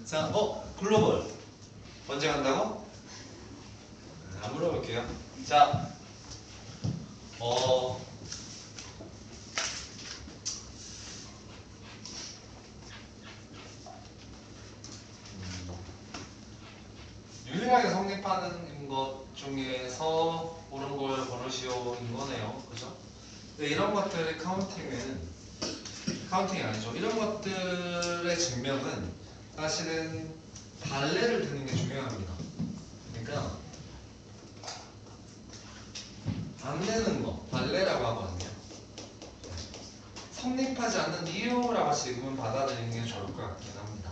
자, 글로벌 언제 간다고? 안 물어볼게요. 자, 유일하게 성립하는 것 중에서 옳은 걸 고르시오인 거네요. 그죠? 근데 이런 것들의 카운팅이 아니죠. 이런 것들의 증명은 사실은 발레를 드는 게 중요합니다. 그러니까 안 되는 거, 발레라고 하거든요. 성립하지 않는 이유라고 지금은 받아들이는 게 좋을 것 같긴 합니다.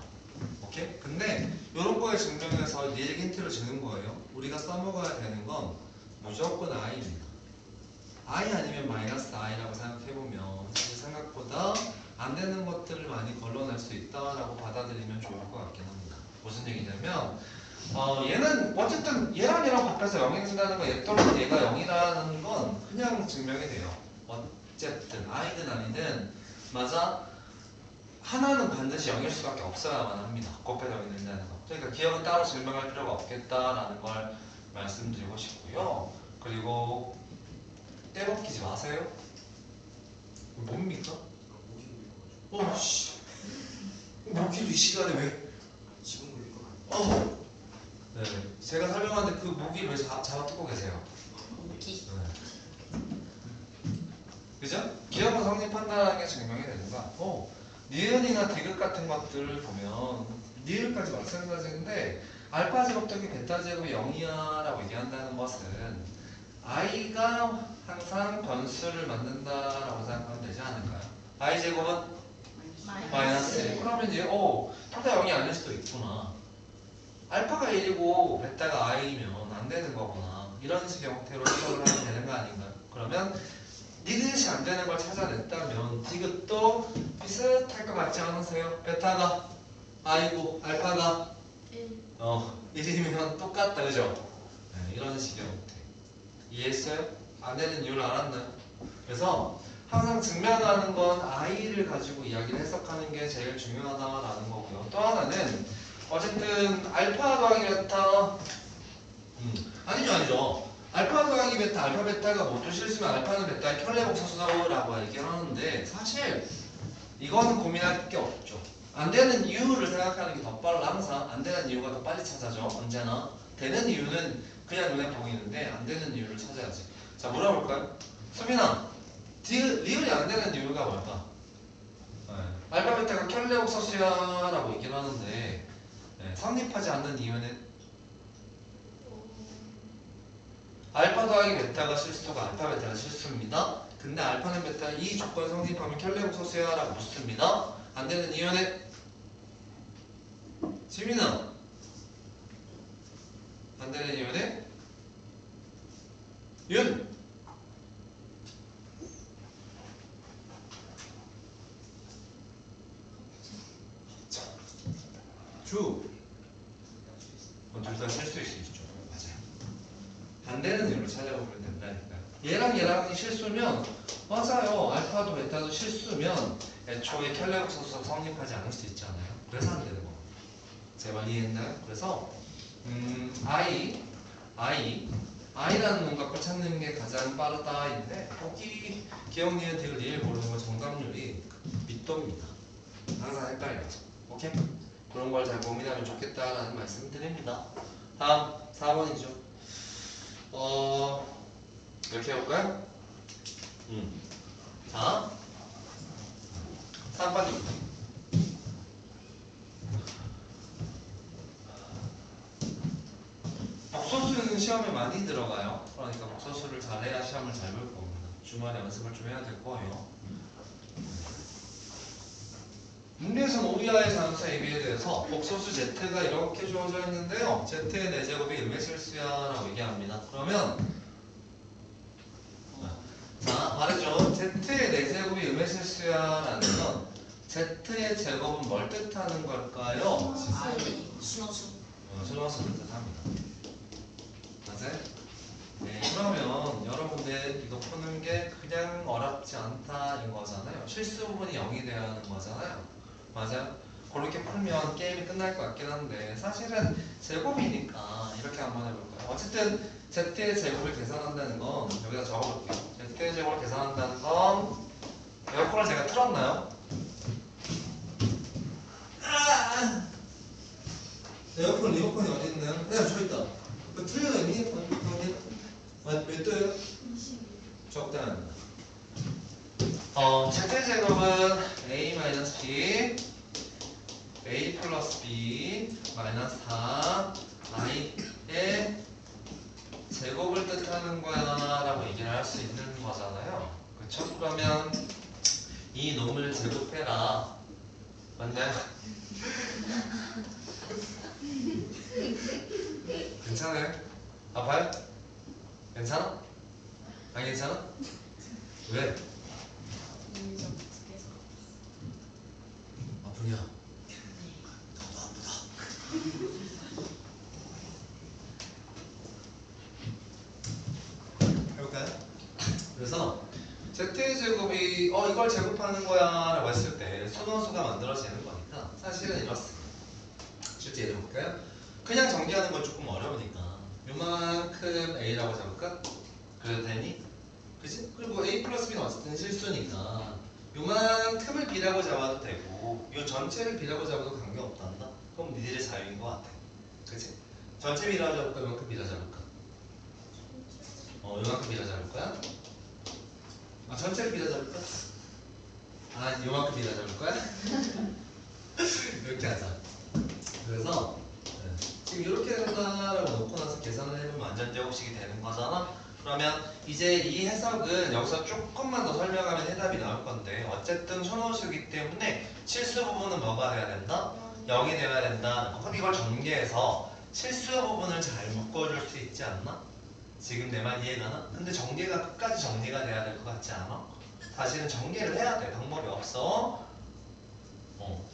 오케이? 근데 이런 거에 증명해서 니에게 힌트를 주는 거예요. 우리가 써먹어야 되는 건 무조건 i입니다. i 아니면 마이너스 i라고 생각해보면 사실 생각보다 안 되는 것들을 많이 걸러낼 수 있다라고 받아들이면 좋을 것 같긴 합니다. 무슨 얘기냐면 얘는 어쨌든 얘랑 얘랑 바꿔서 0이 된다는 거, 얘 또는 얘가 0이라는 건 그냥 증명이 돼요. 어쨌든 i든 아니든 맞아. 하나는 반드시 0일 수밖에 없어야만 합니다. 곱해서 0이 된다는 거. 그러니까 기억은 따로 증명할 필요가 없겠다라는 걸 말씀드리고 싶고요. 그리고 떼먹히지 마세요. 뭡니까? 씨. 모기도 이 시간에 왜? 지금 걸릴 것 같아요. 네. 제가 설명하는데 그 모기 왜 잡아 뜯고 계세요? 모기. 네. 그죠? 기억은 성립한다는 게 증명이 되는 거야. 니은이나 디귿 같은 것들을 보면 니은까지 마찬가지인데 알파 제곱 더하기 베타 제곱이 0이야 라고 얘기한다는 것은 i가 항상 변수를 만든다라고 생각하면 되지 않을까요? i 제곱은 마이너스 1. 그러면 이제 둘다 0이 아닐 수도 있구나. 알파가 1이고 베타가 i면 안 되는 거구나. 이런 식의 형태로 해석을 하면 되는 거 아닌가요? 그러면 니귿이 안 되는 걸 찾아냈다면 디귿도 비슷할 것 같지 않으세요? 베타가 i고 알파가 1이면 똑같다, 그죠? 네, 이런 식의 형태. 이해했어요? 안 되는 이유를 알았나요? 그래서 항상 증명하는 건 i를 가지고 이야기를 해석하는 게 제일 중요하다라는 거고요. 또 하나는 어쨌든 알파 더하기 베타 아니죠. 알파 더하기 베타, 알파 베타가 모두 실수면 알파는 베타의 켤레 복소수라고 얘기를 하는데 사실 이거는 고민할 게 없죠. 안 되는 이유를 생각하는 게 더 빨라. 항상 안 되는 이유가 더 빨리 찾아져. 언제나 되는 이유는 그냥 눈에 보이는데 안 되는 이유를 찾아야지. 자, 물어볼까요? 수빈아, 리을이 안 되는 이유가 뭘까? 알파 베타가 켤레 복소수야라고 얘기를 하는데 성립하지 않는 이유는 알파 더하기 베타가 실수가 알파 베타가 실수입니다. 근데 알파는 베타 이 조건 성립하면 켤레 복소수야 라고 묻습니다. 안 되는 이유는 지민아 안 되는 이유는 윤 주 둘 다 실수일 수 있죠. 맞아요. 안 되는 이유를 찾아보면 된다니까요. 얘랑 실수면 맞아요. 알파도 베타도 실수면 애초에 켤레 복소수가 성립하지 않을 수 있잖아요. 그래서 안 되는 거예요. 제발 이해했나요? 그래서 i라는 문각을 찾는 게 가장 빠르다인데 보기 기억 니은 디귿 리을 모르는 건 정답률이 밑도입니다. 항상 헷갈려서. 오케이? 그런 걸 잘 고민하면 좋겠다라는 말씀 드립니다. 다음 4번이죠. 이렇게 해볼까요? 자 3번입니다. 복소수는 시험에 많이 들어가요. 그러니까 복소수를 잘해야 시험을 잘 볼 겁니다. 주말에 연습을 좀 해야 될 거예요. 문제에서는 오리아의 산수 AB에 대해서 복소수 Z가 이렇게 주어져 있는데요. Z의 4제곱이 1매실수야 라고 얘기합니다. 그러면 자 말했죠. Z의 4제곱이 1매실수야 라는 건 Z의 제곱은 뭘 뜻하는 걸까요? 순호수. 순호수를 뜻합니다. 맞아요? 네, 그러면 여러분들 이거 푸는 게 그냥 어렵지 않다인 거잖아요. 실수 부분이 0이 돼야 하는 거잖아요. 맞아요? 그렇게 풀면 게임이 끝날 것 같긴 한데 사실은 제곱이니까 이렇게 한번 해볼까요? 어쨌든 z의 제곱을 계산한다는 건 여기다 적어볼게요. z의 제곱을 계산한다는 건 에어컨을 제가 틀었나요? 에어컨이 어디 있나요? 네, 저기 있다. 틀려져 있니? 어디? 몇 도예요? 적당합니다. z의 제곱은 a-b a 플러스 b 마이너스 4 i의 제곱을 뜻하는 거야 라고 얘기를 할 수 있는 거잖아요. 그쵸? 그러면 이 놈을 제곱해라. 맞나요? 괜찮아요? 아파요? 괜찮아? 안 괜찮아? 왜? 아프냐? 나도 아프다. 해볼까요? 그래서 z의 제곱이 이걸 제곱하는 거야 라고 했을 때 순원수가 만들어지는 거니까 사실은 이렇습니다. 실제 예를 볼까요? 그냥 전개하는 건 조금 어려우니까 요만큼 a라고 잡을까? 그래도 되니? 그치? 그리고 a 플러스 b는 어쨌든 실수니까 요만큼을 b라고 잡아도 되고 요 전체를 b라고 잡아도 관계없단다? 그럼 니들의 자유인 것 같아. 그치? 전체 b라고 잡을까? 요만큼 b라고 잡을까? 요만큼 b라고 잡을 거야? 전체를 b라고 잡을까? 요만큼 b라고 잡을 거야? 이렇게 하자. 그래서 지금 이렇게 된다라고 놓고 나서 계산을 해보면 완전제곱식이 되는 거잖아? 그러면 이제 이 해석은 여기서 조금만 더 설명하면 해답이 나올 건데 어쨌든 순호수이기 때문에 실수 부분은 뭐가 돼야 된다? 0이 돼야 된다. 그럼 이걸 전개해서 실수 부분을 잘 묶어줄 수 있지 않나? 지금 내 말 이해가 나? 근데 전개가 끝까지 정리가 돼야 될 것 같지 않아? 사실은 전개를 해야 돼. 방법이 없어.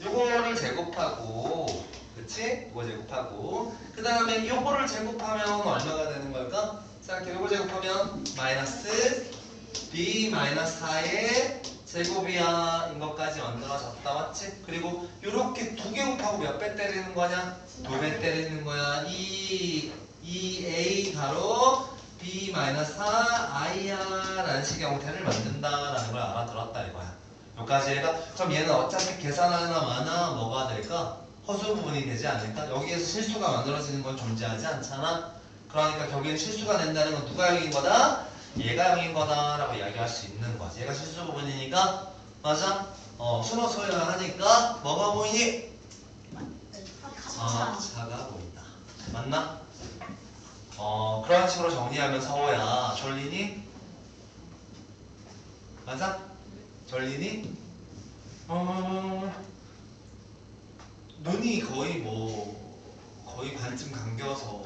요거를 제곱하고 그치? 이거 제곱하고 그 다음에 요거를 제곱하면 얼마가 되는 걸까? 생각해. 요거 제곱하면 마이너스 b 마이너스 4의 제곱이야 인 것까지 만들어졌다. 맞지? 그리고 요렇게 두 개 곱하고 몇 배 때리는 거냐? 2배 때리는 거야. 이 a 가로 b 마이너스 4 i야 라는 식의 형태를 만든다라는 걸 알아들었다 이거야. 여기까지 해가 그럼 얘는 어차피 계산하나 마나 뭐가 될까? 허수 부분이 되지 않을까? 여기에서 실수가 만들어지는 건 존재하지 않잖아? 그러니까 결국엔 실수가 된다는 건 누가 0인 거다? 얘가 0인 거다 라고 이야기할 수 있는 거지. 얘가 실수 부분이니까 맞아? 순호 소유하니까 뭐가 보이니? 차가 보인다. 맞나? 그런 식으로 정리하면 서호야 졸리니? 맞아? 졸리니? 눈이 거의 반쯤 감겨서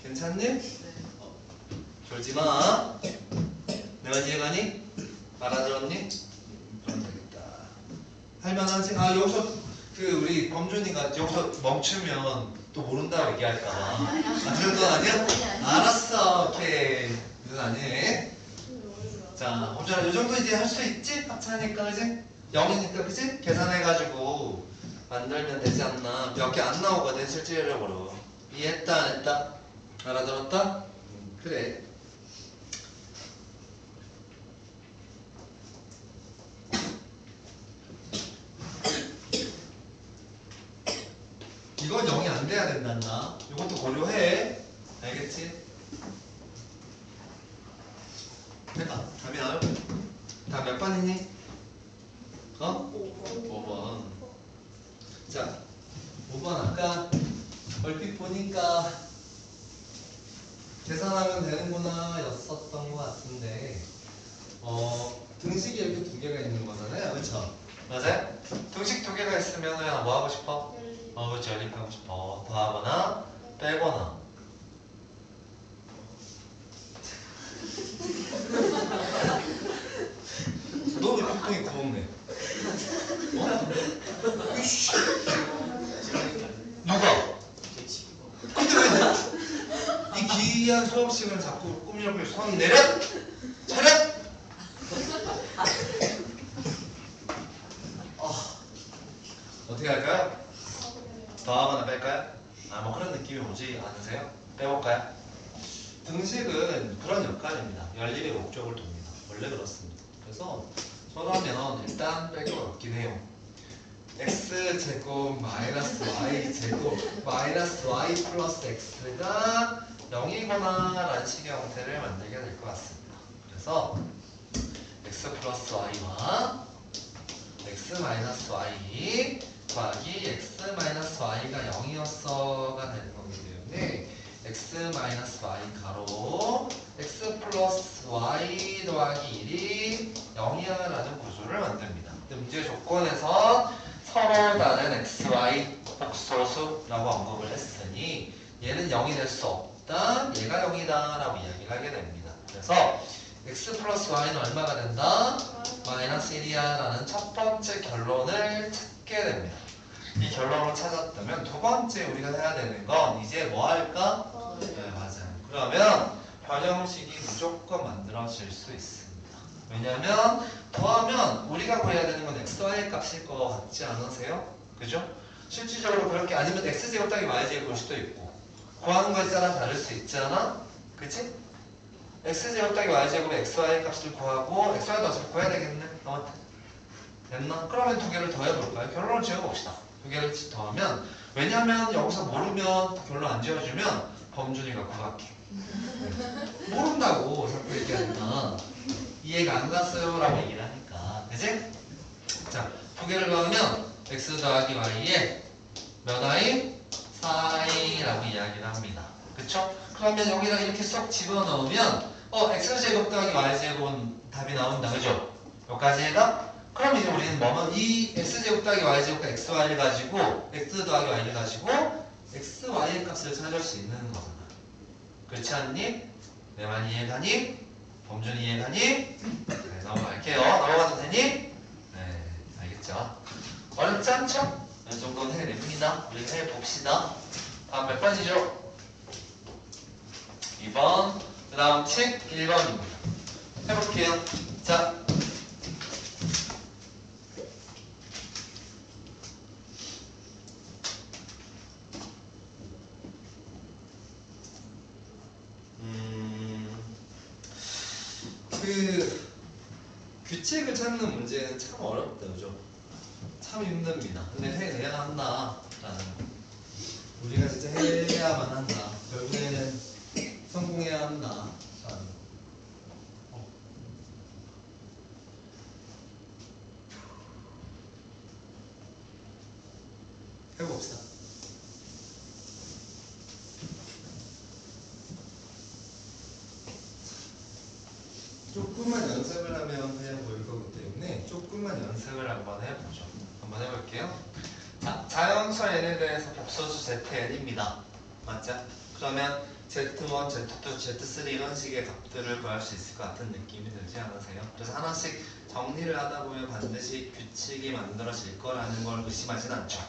괜찮니? 졸지 마. 내가 이해가니? 알아들었니? 그럼 되겠다. 할만하지? 여기서 우리 범준이가 여기서 멈추면 또 모른다고 얘기할까봐. 그런 건 아니야? 알았어. 오케이. 그건 아니네. 자, 범준아, 이 정도 이제 할 수 있지? 합차니까, 그지? 0이니까, 그지? 계산해가지고 만들면 되지 않나? 몇 개 안 나오거든, 실질적으로. 이해했다, 안 했다? 알아들었다? 그래. 이건 0이 안 돼야 된단다. 이것도 고려해. 알겠지? 해봐. 답이 나올 거야. 답 몇 번이니? 5번. 자, 5번 아까 얼핏 보니까 계산하면 되는구나 였었던 것 같은데 등식이 이렇게 두 개가 있는 거잖아요. 그쵸? 맞아요? 등식 두 개가 있으면 뭐 하고 싶어? 그렇죠. 연립하고 싶어. 더하거나 빼거나. 너 왜 뚜껑이 구멍내? 이씨. 누가? 근데 왜 이 기이한 수업 시간을 자꾸 꾸미려고 손 내려? 차렷! 어떻게 할까요? 더하거나 뺄까요? 아, 뭐 그런 느낌이 오지 않으세요? 빼볼까요? 등식은 그런 역할입니다. 연립의 목적을 돕니다. 원래 그렇습니다. 그래서 저라면 일단 뺄 것 같긴 해요. x제곱 마이너스 y제곱 마이너스 y 플러스 x가 0이거나 라는 식의 형태를 만들게 될 것 같습니다. 그래서 x 플러스 y와 x 마이너스 y 더하기 x 마이너스 y가 0이었어가 되는 거기 때문에 x 마이너스 y 가로 x 플러스 y 더하기 1이 0이야 라는 구조를 만듭니다. 근데 문제 조건에서 서로 다른 x, y 복소수라고 언급을 했으니 얘는 0이 될 수 없다, 얘가 0이다 라고 이야기를 하게 됩니다. 그래서 x 플러스 y는 얼마가 된다? 마이너스 1이야 라는 첫 번째 결론을 찾게 됩니다. 이 결론을 찾았다면 두 번째 우리가 해야 되는 건 이제 뭐 할까? 네, 맞아요. 그러면 변형식이 무조건 만들어질 수 있습니다. 왜냐면 더하면 우리가 구해야 되는 건 x, y 값일 것 같지 않으세요? 그죠? 실질적으로 그렇게 아니면 x제곱 더하기 y제곱일 수도 있고 구하는 거에 따라 다를 수 있잖아? 그치? x제곱 더하기 y제곱 x, y 값을 구하고 x, y도 어차피 구해야 되겠네? 너한테 됐나? 그러면 두 개를 더해볼까요? 결론을 지어봅시다. 두 개를 더하면 왜냐면 여기서 모르면 결론 안 지어주면 범준이가 구할게. 모른다고 자꾸 얘기하니까 이해가 안 갔어요 라고 얘기를 하니까 그치? 자, 두 개를 더하면 x 더하기 y에 몇 i? 4i라고 이야기를 합니다. 그쵸? 그러면 여기다 이렇게 쏙 집어넣으면 x제곱 더하기 y제곱은 답이 나온다. 그죠? 여기까지 해가? 그럼 이제 우리는 뭐면 이 x제곱 더하기 y제곱과 xy를 가지고 x 더하기 y를 가지고 xy의 값을 찾을 수 있는 거잖아. 그렇지 않니? 내 말 이해가니? 범준이 이해가니? 네, 넘어갈게요. 넘어가도 되니? 네, 알겠죠? 어렵지 않죠? 이 정도는 해냅니다. 우리 해봅시다. 다음 몇 번이죠? 2번. 그 다음 책 1번입니다. 해볼게요. 자. 그 규칙을 찾는 문제는 참 어렵다, 그죠? 참 힘듭니다. 근데 해내야 한다 라는 거. 우리가 진짜 해야만 한다. 결국에는 성공해야 한다 라는 거. 해봅시다. 조금만 연습을 하면 그냥 보일 거기 때문에 조금만 연습을 한번 해보죠. 한번 해볼게요. 자, 자연수 n에 대해서 복소수 zn입니다. 맞죠? 그러면 z1, z2, z3 이런 식의 값들을 구할 수 있을 것 같은 느낌이 들지 않으세요? 그래서 하나씩 정리를 하다 보면 반드시 규칙이 만들어질 거라는 걸 의심하진 않죠.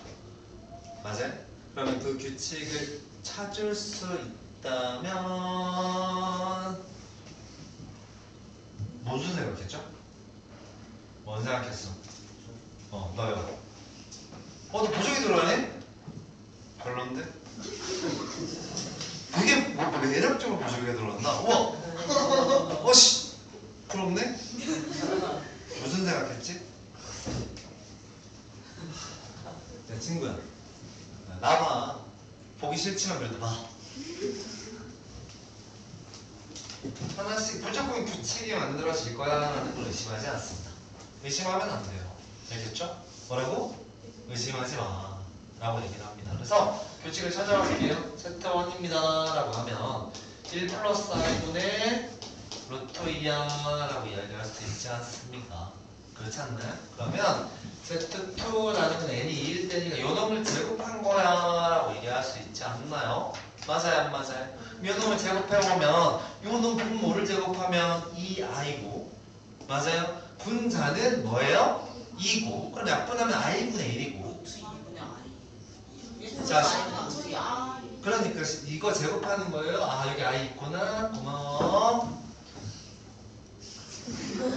맞아요? 그러면 그 규칙을 찾을 수 있다면 무슨 생각했죠? 뭔 생각했어? 너요. 너 보조개 들어가네? 별론데? 되게 뭐 매력적으로 보조개가 들어간다. 우와! 씨! 부럽네? 무슨 생각했지? 내 친구야. 나봐. 보기 싫지만 그래도 봐. 하나씩 무조건 규칙이 만들어질 거야 라는 걸 의심하지 않습니다. 의심하면 안 돼요. 알겠죠? 뭐라고? 의심하지 마 라고 얘기를 합니다. 그래서 규칙을 찾아볼게요. Z1입니다 라고 하면 1 플러스 i분의 루트 2야 라고 이야기할 수 있지 않습니까? 그렇지 않나요? 그러면 Z2라는 n이 1일 때니까 요 놈을 제곱한 거야 라고 얘기할 수 있지 않나요? 맞아요 안 맞아요? 요 놈을 제곱해보면 요 놈 분모를 제곱하면 2i고 맞아요? 분자는 뭐예요? 2고 그럼 약분하면 i분의 1이고 자, 그러니까 이거 제곱하는 거예요? 아 여기 i 있구나 고마워.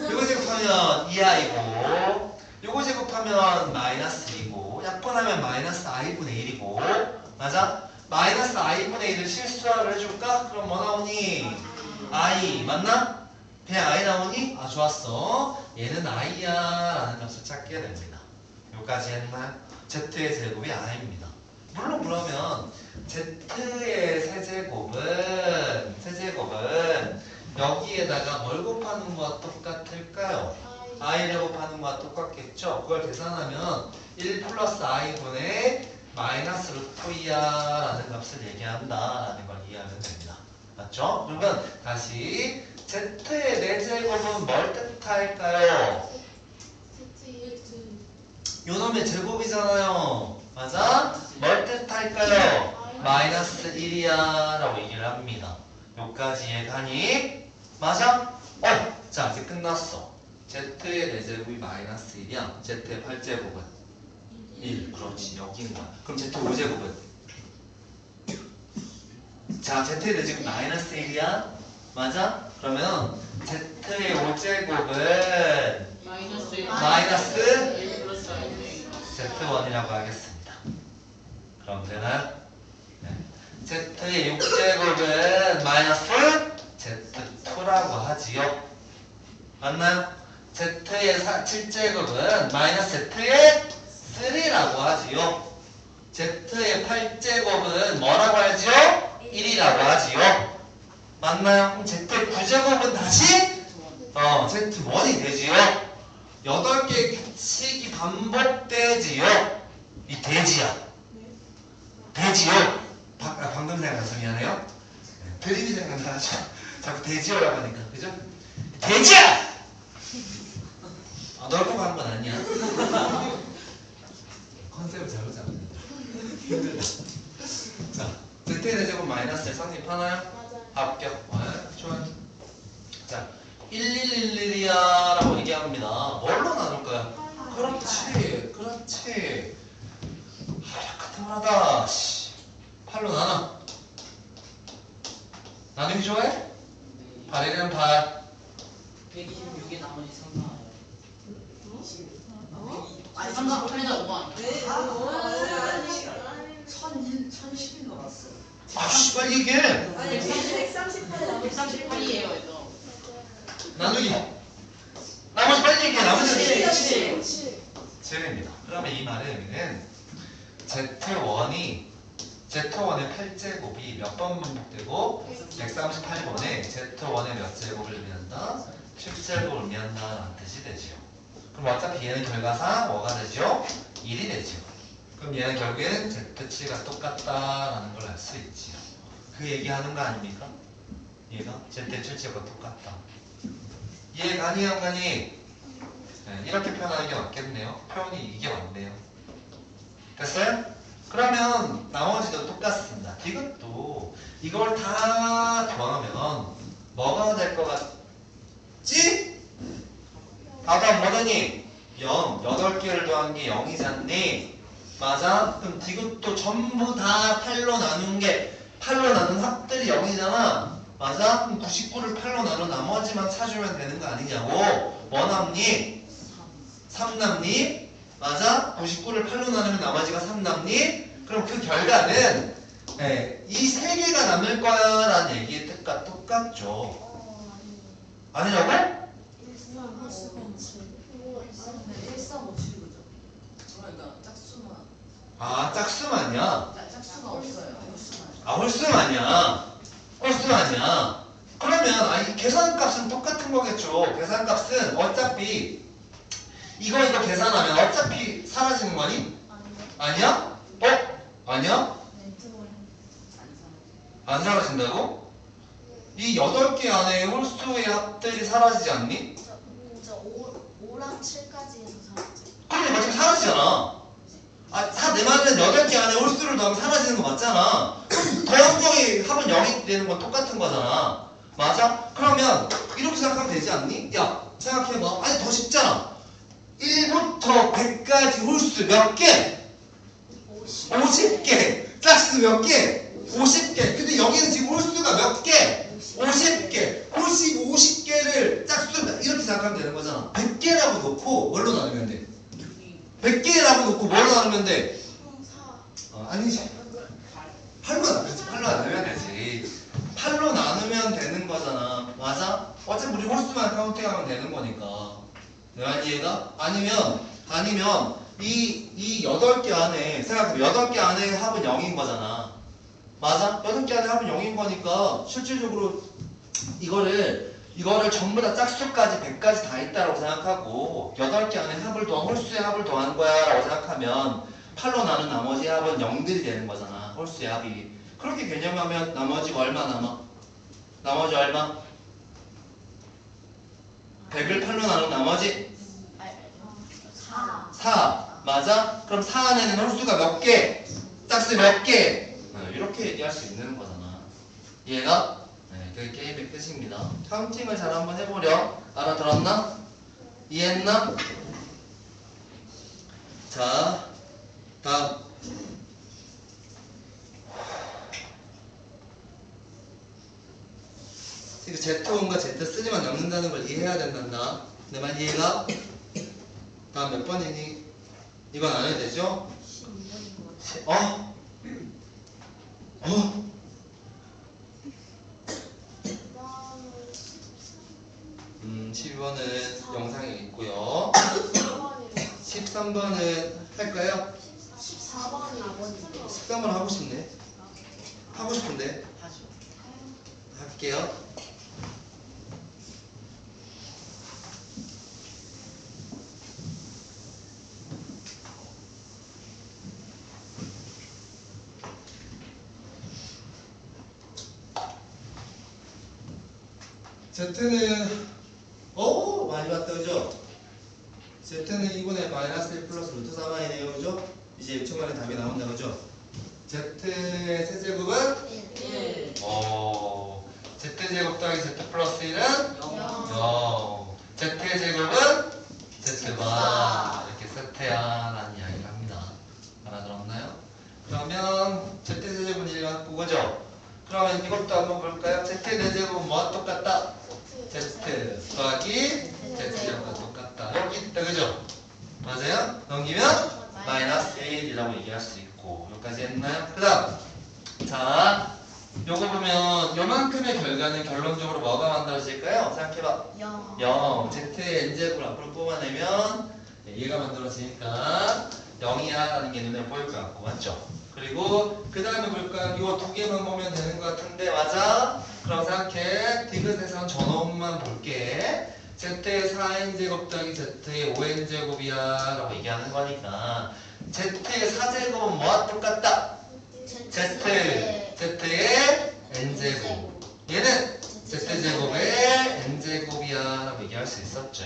이거 제곱하면 2i고 요거 제곱하면 마이너스 2고 1이고 약분하면 마이너스 i분의 1이고 맞아? 마이너스 i분의 1을 실수화를 해줄까? 그럼 뭐 나오니? i 맞나? 그냥 i 나오니? 아 좋았어. 얘는 i야 라는 값을 찾게 됩니다. 여기까지 했나요? z의 제곱이 i입니다. 물론 그러면 z의 세제곱은 여기에다가 뭘 곱하는 거와 똑같을까요? i를 곱하는 거와 똑같겠죠? 그걸 계산하면 1 플러스 i분의 마이너스 루트 2야 라는 값을 얘기한다 라는 걸 이해하면 됩니다. 맞죠? 그러면 다시 z의 4제곱은 뭘 뜻할까요? 요놈의 제곱이잖아요. 맞아? 뭘 뜻할까요? 마이너스 1이야 라고 얘기를 합니다. 여기까지 이해가니? 맞아? 자 이제 끝났어. z의 4제곱이 마이너스 1이야. z의 8제곱은 1. 그렇지 여기인 거야. 그럼 z의 5제곱은? 자 z의 4제곱이 마이너스 1이야. 맞아? 그러면 z의 5제곱은 마이너스 1 플러스 Z1이라고 하겠습니다. 그럼 되나요? 네. Z의 6제곱은 마이너스 Z2라고 하지요. 맞나요? Z의 7제곱은 마이너스 Z의 3라고 하지요. Z의 8제곱은 뭐라고 하지요? 1이라고 하지요. 맞나요? 그럼 Z의 9제곱은 다시 Z1이 되지요. 8개의 규칙이 반복되지요. 이 돼지야. 돼지요. 방금 생각나서 미안해요. 드림이 생각나죠. 자꾸 돼지요라고 하니까 그죠? 돼지야! 널 꼭 하는 건 아니야. 컨셉을 잘못 잡네. 힘들다. 자, z의 대제곱 마이너스를 성립하나요? 합격. 좋아요. 자, 1111이야 라고 얘기합니다. 뭘로 나눌까요? 그렇지. 같은 말하다. 8로 나눠. 나누기 좋아해? 8이면 8. 126에 나머지 3 나와요. 아니 38에다 5 아니야? 1010이 넘었어. 아, 씨발 이게 아니 138에 138이에요 이거. 나누기. 나머지 빨리 얘기해. 나머지 7. 7입니다. 그러면 이 말의 의미는 Z1의 8제곱이 몇 번 반복되고 138번에 Z1의 몇 제곱을 의미한다? 7제곱을 의미한다 라는 뜻이 되지요. 그럼 어차피 얘는 결과상 뭐가 되죠? 1이 되죠. 그럼 얘는 결국에는 Z7가 똑같다라는 걸 알 수 있지요. 그 얘기하는 거 아닙니까? 얘가 Z7제곱과 똑같다. 이해가 아니 안 가니? 네, 이렇게 표현하는 게 맞겠네요. 표현이 이게 맞네요. 됐어요? 그러면 나머지도 똑같습니다. 이것도 이걸 다 더하면 뭐가 될 것 같지? 답은 뭐더니? 0. 8개를 더한 게 0이잖니? 맞아? 그럼 이것도 전부 다 8로 나눈 게 8로 나눈 합들이 0이잖아? 맞아? 그럼 99를 8로 나눈 나머지만 찾으면 되는 거 아니냐고? 뭐 남니? 3 남니? 맞아? 99를 8로 나누면 나머지가 3 남니? 그럼 그 결과는 이 3개가 남을 거야 라는 얘기의 뜻과 똑같죠. 아니냐고? 1357이죠. 그러니까 짝수만 아 짝수만이야? 짝수가 없어요. 아 홀수만이야. 홀수만이야. 그러면 이 계산값은 똑같은 거겠죠. 계산값은 어차피 이거 계산하면 어차피 사라지는 거니? 아니야? 아니야? 안 사라진다고? 이 8개 안에 홀수의 합들이 사라지지 않니? 저 5랑 7까지 해서 사라져. 그래 마침 사라지잖아. 내 말은 8개 안에 홀수를 더하면 사라지는 거 맞잖아. 더한 거의 합은 0이 되는 건 똑같은 거잖아. 맞아? 그러면 이렇게 생각하면 되지 않니? 야 생각해봐. 아니 더 쉽잖아. 1부터 100까지 홀수 몇 개? 50개. 짝수 몇 개? 50개. 근데 여기는 지금 홀수가 몇 개? 50개. 홀수 50개를 짝수 이렇게 생각하면 되는 거잖아. 100개라고 놓고 뭘로 나누면 돼? 100개라고 놓고 뭘 나누면 돼? 4 아니지. 8로 그렇지. 8로 나누면 되지. 8로 나누면 되는 거잖아. 맞아? 어차피 우리 홀수만 카운팅하면 되는 거니까. 내가 이해가? 아니면 이 8개 안에 생각해. 8개 안에 합은 0인 거잖아. 맞아? 8개 안에 합은 0인 거니까 실질적으로 이거를 전부 다 짝수까지 100까지 다 있다라고 생각하고 8개 안에 합을 더한 홀수의 합을 더한 거야 라고 생각하면 8로 나눈 나머지 합은 0들이 되는 거잖아. 홀수의 합이. 그렇게 개념하면 나머지가 얼마 남아? 나머지 얼마? 100을 8로 나눈 나머지 4 4. 맞아? 그럼 4 안에는 홀수가 몇 개? 짝수 몇 개? 이렇게 얘기할 수 있는 거잖아. 이해가? 네, 그게 게임의 끝입니다. 카운팅을 잘 한번 해보려. 알아들었나? 이해했나? 자, 다음. 이거 Z1과 Z3만 남는다는 걸 이해해야 된단다. 내 말 이해가? 다음 몇 번이니? 이건 안 해도 되죠? 12번인 것 같아요. 어? 12번은 영상에 있고요. 13번은 할까요? 14번이 13번 하고 싶네. 하고 싶은데 하죠. 할게요. Z는 많이 봤다 그죠? Z는 2분의 마이너스 1 플러스 루트 4만이네요 그죠? 이제 6초 만에 답이 나온다 그죠? Z의 세제곱은 1. Z제곱 더하기 Z 플러스 1은 0. Z의 제곱은 Z바 이렇게 세트야 라는 이야기를 합니다. 알아들었나요? 그러면 Z세제곱은 1 같고 그죠? 그러면 이것도 한번 볼까요? Z제곱은 뭐와 똑같다? Z 더하기 Z제곱과 똑같다. 여기 있다 그죠? 맞아요? 넘기면 마이너스 1이라고 얘기할 수 있고 여기까지 했나요? 그 다음 자 요거 보면 요만큼의 결과는 결론적으로 뭐가 만들어질까요? 생각해봐. 0. Z의 n제곱을 앞으로 뽑아내면 얘가 만들어지니까 0이야 라는 게 눈에 보일 것 같고 맞죠? 그리고 그 다음에 볼까? 요 두 개만 보면 되는 것 같은데 맞아? 그럼 생각해. 디귿에선 전원만 볼게. Z의 4n제곱 더하기 Z의 5n제곱이야 라고 얘기하는 거니까 Z의 4제곱은 뭐와 똑같다? Z의 n제곱. 얘는 Z제곱의 n제곱이야 라고 얘기할 수 있었죠.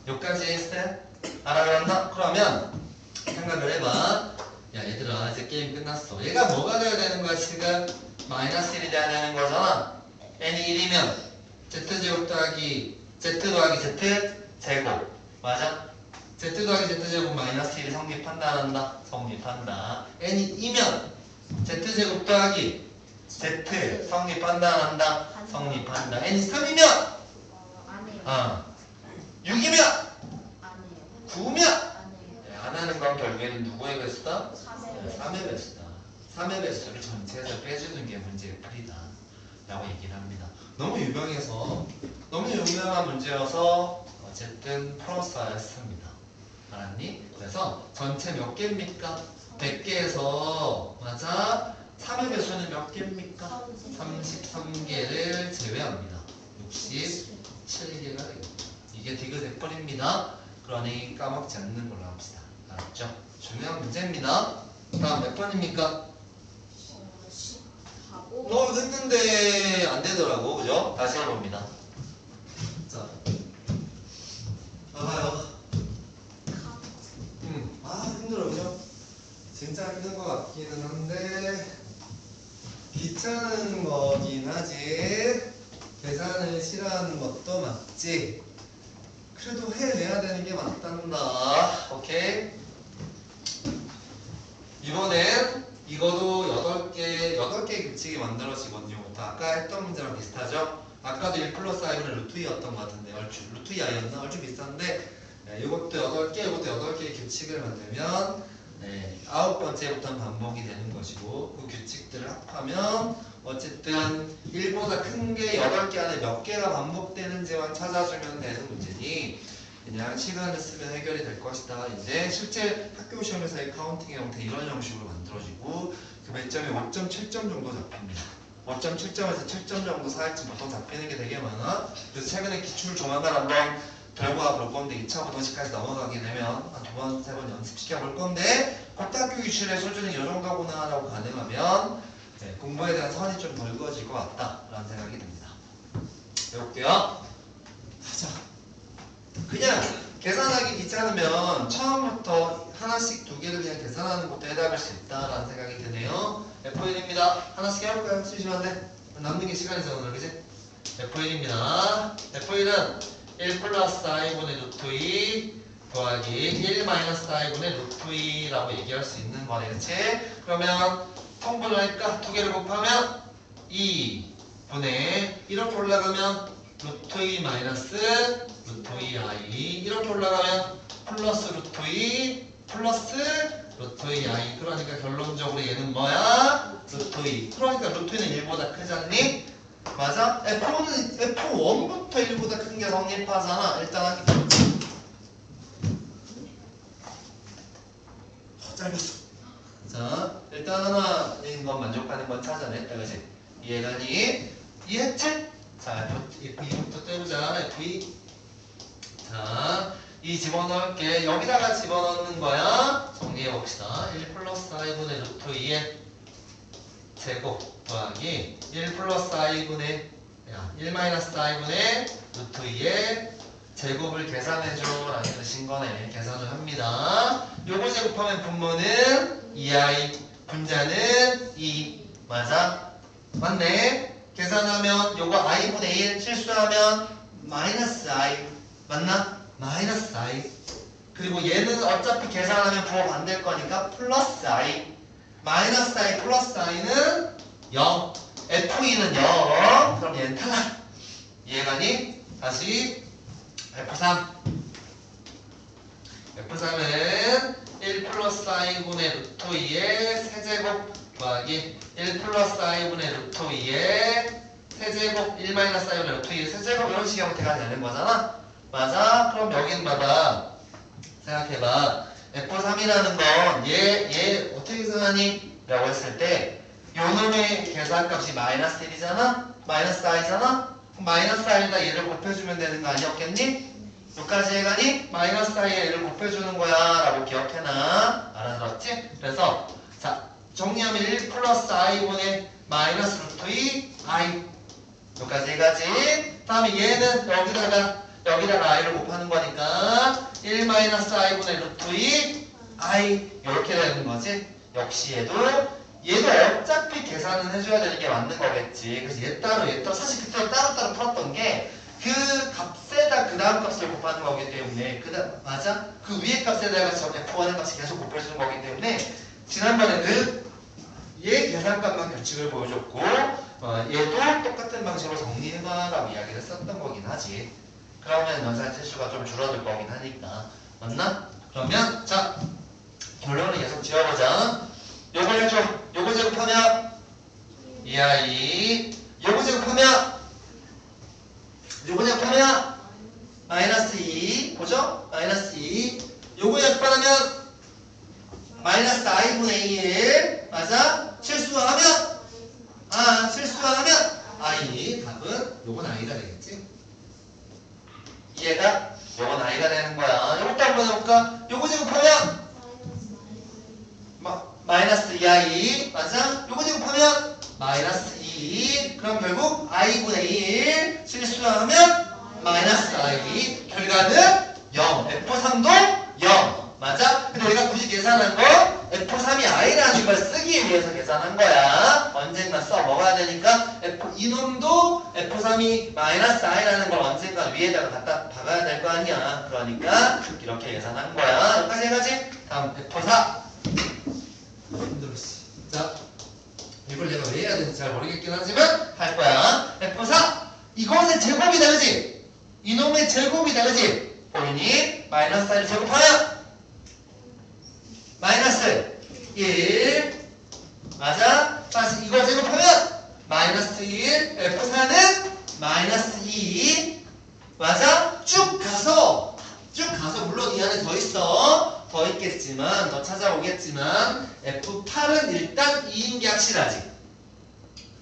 여기까지 했어요? 알아들었나? 그러면 생각을 해봐. 야 얘들아 이제 게임 끝났어. 얘가 뭐가 돼야 되는 거야 지금? 마이너스 1이 돼야 되는 거잖아. n이 1이면 Z제곱 더하기 Z 더하기 Z 제곱 맞아? Z 더하기 Z 제곱 마이너스 1이 성립한다 안 한다? 성립한다. n이 2면 Z제곱 더하기 Z 성립한다 안 한다? 성립한다. n이 3이면 아니에요. 6이면 아니에요. 9면 아니에요. 안 하는 건 결국에는 누구의 배수다? 4세 3의 배수다. 3의 배수를 전체에서 빼주는 게 문제의 풀이다 라고 얘기를 합니다. 너무 유명해서 너무 유명한 문제여서 어쨌든 풀었어야 했습니다. 알았니? 그래서 전체 몇 개입니까? 100개에서 맞아? 3의 배수는 몇 개입니까? 33개를 제외합니다. 67개가 되겠다. 이게 디귿 100번입니다. 그러니 까먹지 않는 걸로 합시다. 알았죠? 중요한 문제입니다. 다음 몇 번입니까? 14고 했는데 안 되더라고. 그죠? 다시 해봅니다. 자. 봐봐요. 힘들어. 그죠? 진짜 힘든 것 같기는 한데 귀찮은 거긴 하지. 계산을 싫어하는 것도 맞지. 그래도 해내야 되는 게 맞단다. 오케이? 이번엔 이거도 8개의 규칙이 만들어지거든요. 아까 했던 문제랑 비슷하죠? 아까도 1 플러스 i는 루트 2였던 것 같은데 얼추 루트 2i였나? 얼추 비슷한데 이것도 8개, 이것도 8개의 규칙을 만들면 9번째부터는 반복이 되는 것이고 그 규칙들을 합하면 어쨌든 1보다 큰 게 8개 안에 몇 개가 반복되는지만 찾아주면 되는 문제니 그냥 시간을 쓰면 해결이 될 것이다. 이제 실제 학교 시험에서의 카운팅의 형태 이런 형식으로 만들어지고 그 매점이 5.7점 정도 잡힙니다. 5.7점에서 7점 정도 사이쯤 보통 잡히는 게 되게 많아. 그래서 최근에 기출을 조만간 한번 결과 볼 건데 2차 부동식까지 넘어가게 되면 한 2번, 3번 연습시켜 볼 건데 고등학교 기출의 수준이 이 정도구나 라고 가능하면 공부에 대한 선이 좀 덜 그어질 것 같다 라는 생각이 듭니다. 해볼게요. 가자. 그냥 계산하기 귀찮으면 처음부터 하나씩 2개를 그냥 계산하는 것도 해답일 수 있다라는 생각이 드네요. F1입니다. 하나씩 해볼까요? 심심한데? 남는 게 시간이잖아 오늘 그치? F1입니다. F1은 1 플러스 i분의 루트 2 더하기 1 마이너스 i분의 루트 2라고 얘기할 수 있는 거네 그치? 그러면 통분을 할까? 2개를 곱하면 2분의 이렇게 올라가면 루트 2 마이너스 루트 2i 이렇게 올라가면 플러스 루트 2 플러스 루트 2i 그러니까 결론적으로 얘는 뭐야? 루트 2 그러니까 루트 2는 1보다 크잖니? 맞아? F1부터 1보다 큰 게 성립하잖아. 일단 하기 짧았어. 자 일단 하나인 건 만족하는 건 찾아냈다 그치? 이해가니? 이해했지? 자 F2부터 떼보자. F2 자, 이 집어넣을게. 여기다가 집어넣는 거야. 정리해봅시다. 1 플러스 i분의 루트 2의 제곱 더하기 1 플러스 i분의 1 마이너스 i분의 루트 2의 제곱을 계산해줘 라는 뜻인 거네. 계산을 합니다. 요거 제곱하면 분모는 2i 분자는 2 맞아? 맞네? 계산하면 요거 i분의 1 실수하면 마이너스 i 맞나? 마이너스 i 그리고 얘는 어차피 계산하면 부호가 안 될 거니까 플러스 i 마이너스 i 플러스 i는 0 F2는 0 그럼 얘는 탈락 이해가니? 다시 F3 F3은 1 플러스 i분의 루트 2의 세제곱 더하기 1 플러스 i분의 루트 2의 세제곱 1 마이너스 i분의 루트 2의 세제곱 이런 식의 형태가 되는 거잖아 맞아? 그럼 여긴 봐봐 생각해봐 F3이라는 건 얘 어떻게 계산하니? 라고 했을 때 요놈의 계산값이 마이너스 1이잖아? 마이너스 i잖아? 그럼 마이너스 i에다 얘를 곱해주면 되는 거 아니었겠니? 여기까지 해가니? 마이너스 i에 얘를 곱해주는 거야 라고 기억해놔 알아들었지? 그래서 자 정리하면 1 플러스 i분의 마이너스 루트 2 i 여기까지 해가지 다음에 얘는 여기다가 i를 곱하는 거니까 1 마이너스 i분의 루트 2 i 이렇게 되는 거지 역시 얘도 어차피 계산은 해줘야 되는 게 맞는 거겠지 그래서 얘 따로 사실 그때 따로따로 풀었던 게 그 값에다 그 다음 값을 곱하는 거기 때문에 맞아? 그 위에 값에다가 F1의 값이 계속 곱해주는 거기 때문에 지난번에는 얘 계산값만 규칙을 보여줬고 얘도 똑같은 방식으로 정리해봐라고 이야기를 했었던 거긴 하지 그러면 연산 실수가 좀 줄어들 거긴 하니까 맞나? 그러면 자 결론을 계속 지어보자 요걸 해줘 요거 제곱하면 2i 요거 제곱하면 마이너스 2 보죠? 마이너스 2 요거 약분하면 마이너스 i분의 1 맞아? 실수하면 i 답은 요건 i가 되겠지 이해가? 요건 i가 되는 거야 요것도 한번 해볼까? 요거 제곱하면 마이너스 2i 맞아? 요거 제곱하면 마이너스 2 그럼 결국 i분의 1 실수하면 마이너스 i 결과는 0 F3도 0 맞아? 근데 우리가 굳이 계산한 거 F3이 i라는 걸 쓰기 위해서 계산한 거야 언젠가 써 먹어야 되니까 이놈도 F3이 마이너스 i라는 걸 언젠가 위에다가 갖다 박아야 될 거 아니야 그러니까 이렇게 계산한 거야 여기까지 해가지 다음 F4 힘들었어 자 이걸 내가 왜 해야 되는지 잘 모르겠긴 하지만 할 거야 F4 이것의 제곱이다 그지? 이놈의 제곱이다 그지? 보이니? 마이너스 4를 제곱하면 마이너스 1 맞아? 다시 이걸 제곱하면 마이너스 1 F4는 마이너스 2 맞아? 쭉 가서 물론 이 안에 더 있어 더 있겠지만 더 찾아오겠지만 F8은 일단 2인 게 확실하지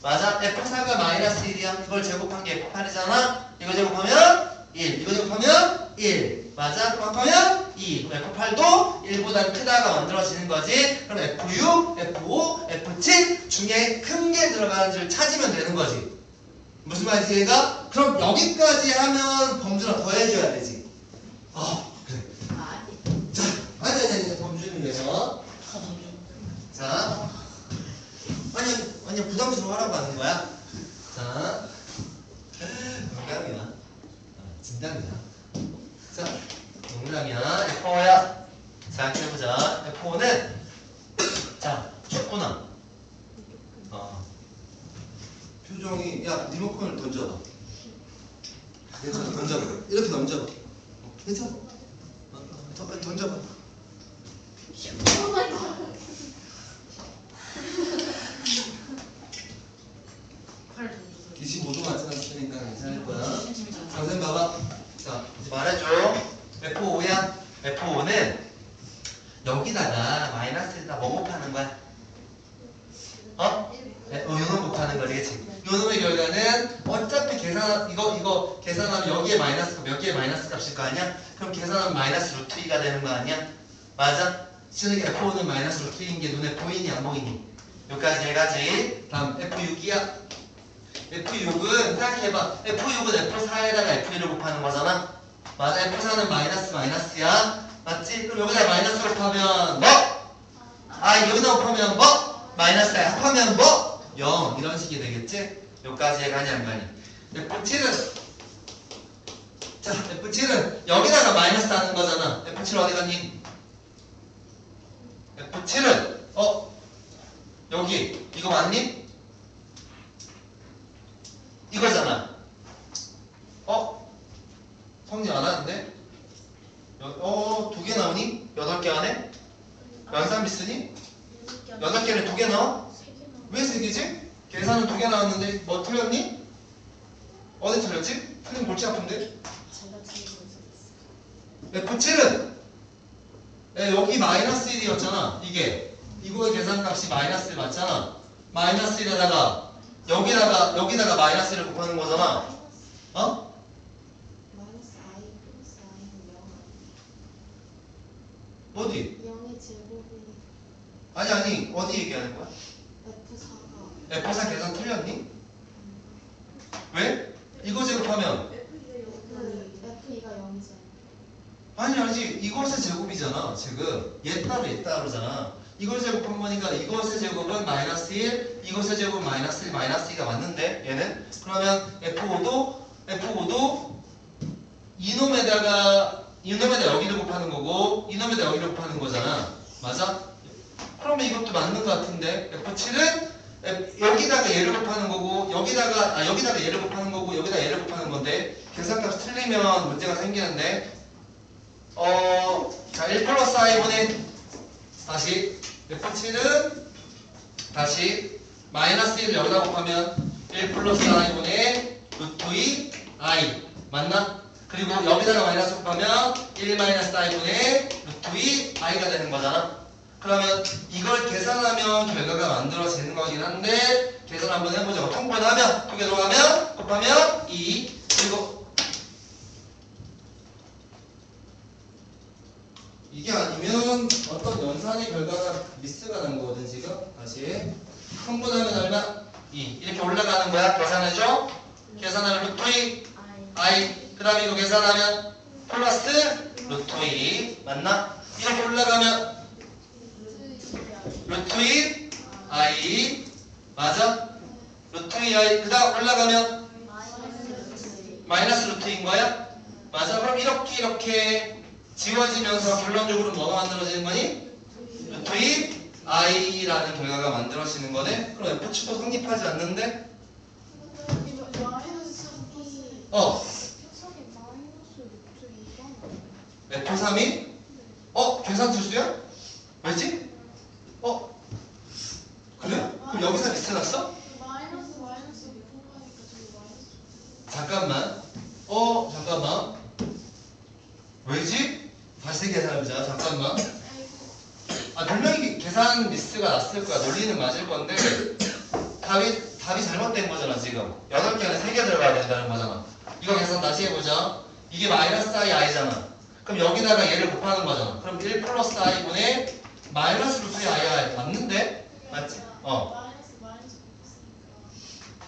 맞아? F4가 마이너스 1이야 이걸 제곱한 게 F8이잖아 이거 제곱하면 1 이거 제곱하면 1 맞아? 그만하면 2 그럼 F8도 1보다 크다가 만들어지는 거지 그럼 F6, F5, F7 중에 큰 게 들어가는 줄 찾으면 되는 거지 무슨 말인지 얘가? 그럼 여기까지 하면 범준아 더 해줘야 되지 그래 아니. 자 아니 범준을 위해서 자 아니 부담스러워하라고 하는 거야 자 농담이야 진담이야 자 농담이야 F5야 자 해보자 F5는 자 줬구나 표정이 야 리모컨을 던져봐 괜찮아 던져봐 이렇게 던져봐 괜찮아 던져봐 팔 던져서. 25도만 찍었으니까 괜찮을 거야 선생님 봐봐 자 이제 말해줘 F5야 F5는 여기다가 마이너스에다 뭐 곱하는 거야? 요놈 곱하는 거지 요놈의 결과는 어차피 이거 계산하면 여기에 마이너스가 몇 개의 마이너스 값일 거 아니야? 그럼 계산하면 마이너스 루트 2가 되는 거 아니야? 맞아? 지금 F5는 마이너스 루트 2인 게 눈에 보이니 안 보이니? 여기까지 해가지 다음 F6이야 F6은 생각해봐 F6은 F4에다가 F1을 곱하는 거잖아 맞아 F4는 마이너스야 맞지? 그럼 여기다 마이너스 곱하면 뭐? 여기다 곱하면 뭐? 마이너스야 합하면 뭐? 0 이런 식이 되겠지? 여기까지 가니 안 가니 F7은 자 F7은 여기다가 마이너스 하는 거잖아 F7 어디 갔니? F7은 여기 이거 맞니? 이거잖아 성립 안 하는데? 두 개 나오니? 8개 안에? 연산 비슷니? 8개는 2개 나와? 왜 3개지? 계산은 2개 나왔는데 뭐 틀렸니? 어디 틀렸지? 틀린 골치 아픈데? F7은 여기 마이너스 1이었잖아 이게 이거의 계산값이 마이너스 1 맞잖아 마이너스 1에다가 여기다가 마이너스 1을 곱하는 거잖아 마이너스 I 플러스 I는 0 어디? 0의 제곱이 아니 어디 얘기하는 거야? F4가 F4 계산 틀렸니? 왜? 이거 제곱하면 F2가 0이잖아 아니지 이것의 제곱이잖아 지금 얘 따로잖아 이걸 제곱한 거니까 이것의 제곱은 마이너스 1 이것의 제곱은 마이너스 1 마이너스 2가 맞는데 얘는 그러면 F5도 이놈에다 여기를 곱하는 거고 이놈에다 여기를 곱하는 거잖아 맞아? 그러면 이것도 맞는 거 같은데 F7은 여기다가 얘를 곱하는 거고 여기다가 얘를 곱하는 거고 여기다 얘를 곱하는 건데 계산값이 틀리면 문제가 생기는데 자 1 플러스 i분의 다시 F7은 다시 마이너스 1을 여기다 곱하면 1 플러스 i분의 루트 2 i 맞나? 그리고 여기다가 마이너스 곱하면 1 마이너스 i분의 루트 2 i가 되는 거잖아 그러면 이걸 계산하면 결과가 만들어지는 거긴 한데 계산 한번 해보자 통분하면 2개 들어가면 곱하면 2 그리고 이게 아니면 어떤 연산의 결과가 미스가 난 거거든 지금 다시 통분하면 얼마? 2 이렇게 올라가는 거야 계산해줘 계산하면 루트 2 i 그 다음에 이거 계산하면 플러스 루트 2 맞나? 이렇게 올라가면 루트 2 i 맞아? 루트 2 i 그 다음 올라가면 마이너스 루트인 거야? 맞아 그럼 이렇게 지워지면서 결론적으로 뭐가 만들어지는 거니? 루트 2 i라는 결과가 만들어지는 거네? 그럼 F7도 성립하지 않는데? 마이너스 3이 어. 마이너스 루트 2가 F3이? 계산 투수야? 왜지? 그래? 그럼 여기서 리스트 났어? 마이너스 미분하니까 저기 마이너스. 잠깐만. 잠깐만. 왜지? 다시 계산해보자. 잠깐만. 분명히 계산 미스가 났을 거야. 논리는 맞을 건데 답이 잘못된 거잖아 지금. 8개 안에 3개 들어가야 된다는 거잖아. 이거 계산 다시 해보자. 이게 마이너스 i잖아. 그럼 여기다가 얘를 곱하는 거잖아. 그럼 1 플러스 i분의 마이너스 루트 i야. 맞는데? 맞지? 마이너스 곱했으니까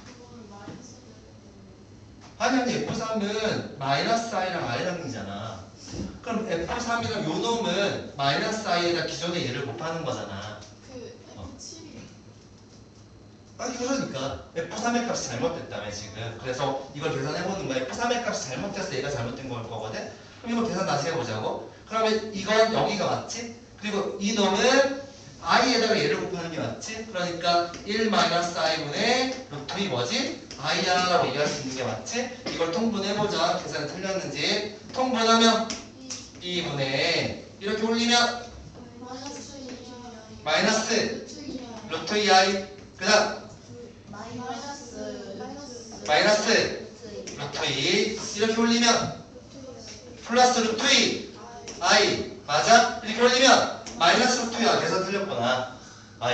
그거는 마이너스. 아니 F3은 마이너스 i랑 i랑이잖아. 그럼 F3이랑 요 놈은 마이너스 i에다 기존의 얘를 곱하는 거잖아. 그 F7이. 그러니까 F3의 값이 잘못됐다며 지금. 그래서 이걸 계산해보는 거야. F3의 값이 잘못돼서 얘가 잘못된 걸 거거든. 그럼 이거 계산 다시 해보자고. 그러면 이건 여기가 맞지? 그리고 이 놈은 i에다가 얘를 곱하는 게 맞지? 그러니까 1-i분의 루트 2 뭐지? i야 라고 얘기할 수 있는 게 맞지? 이걸 통분해보자. 계산이 틀렸는지. 통분하면 2분의 이렇게 올리면 마이너스 루트 2i. 그 다음 마이너스 루트 2 이렇게 올리면 플러스 루트 2 i. 맞아? 이렇게 올리면 마이너스 루트 2야. 계산 틀렸구나.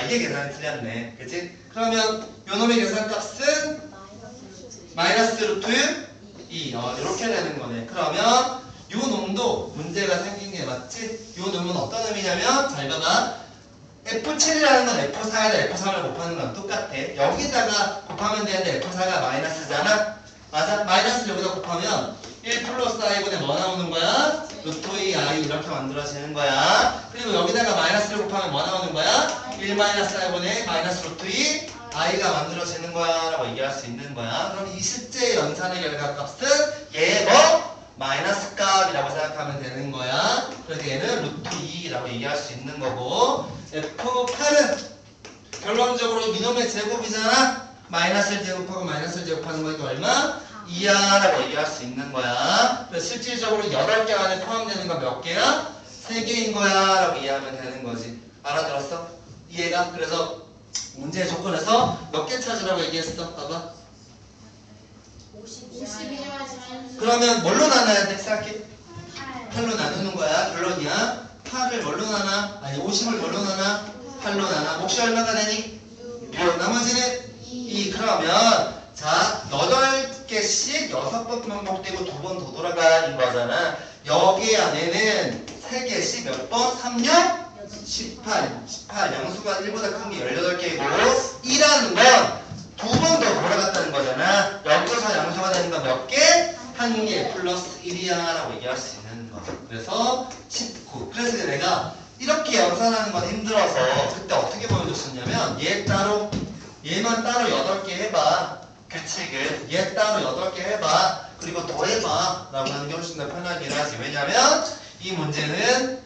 이게 계산이 틀렸네. 그치? 그러면 요 놈의 계산값은 마이너스 루트 2. 이렇게 되는 거네. 그러면 요 놈도 문제가 생긴 게 맞지? 요 놈은 어떤 의미냐면 잘 봐봐. F7이라는 건 F4에다 F3을 곱하는 건 똑같아. 여기다가 곱하면 되는데 F4가 마이너스잖아. 맞아? 마이너스를 여기다 곱하면 1 플러스 i분의 뭐 나오는 거야? 루트 2i 이렇게 만들어지는 거야. 그리고 여기다가 마이너스를 곱하면 뭐 나오는 거야? 1 마이너스 i분의 마이너스 루트 2 i가 만들어지는 거야 라고 얘기할 수 있는 거야. 그럼 이 실제 연산의 결과값은 얘 마이너스 값이라고 생각하면 되는 거야. 그래서 얘는 루트 2라고 얘기할 수 있는 거고, F8은 결론적으로 이놈의 제곱이잖아. 마이너스를 제곱하고 마이너스를 제곱하는 거니까 얼마? 2야 라고 얘기할 수 있는 거야. 그래서 실질적으로 8개 안에 포함되는 건 몇 개야? 3개인 거야 라고 이해하면 되는 거지. 알아들었어? 이해가? 그래서 문제의 조건에서 몇 개 찾으라고 얘기했어? 봐봐. 52. 그러면 뭘로 나눠야 돼? 생각해. 8로 나누는 거야. 결론이야. 8을 뭘로 나눠? 아니 50을 뭘로 나눠? 8로 나눠. 몫이 얼마가 되니? 6. 나머지는 2. 그러면 자 8개씩 6번 반복되고 2번 더 돌아가는 거잖아. 여기 안에는 3개씩 몇 번? 3년? 18. 양수가 1보다 큰 게 18개이고 2라는 건 2번 더 돌아갔다는 거잖아. 여기서 양수가 되는 건 몇 개? 1개 플러스 1이야 라고 얘기할 수 있는 거. 그래서 19. 그래서 내가 이렇게 연산하는 건 힘들어서 그때 어떻게 보여줬었냐면 얘만 따로 8개 해봐. 규칙을 얘 따로 8개 해봐. 그리고 더 해봐 라고 하는 게 훨씬 더 편하긴 하지. 왜냐면 이 문제는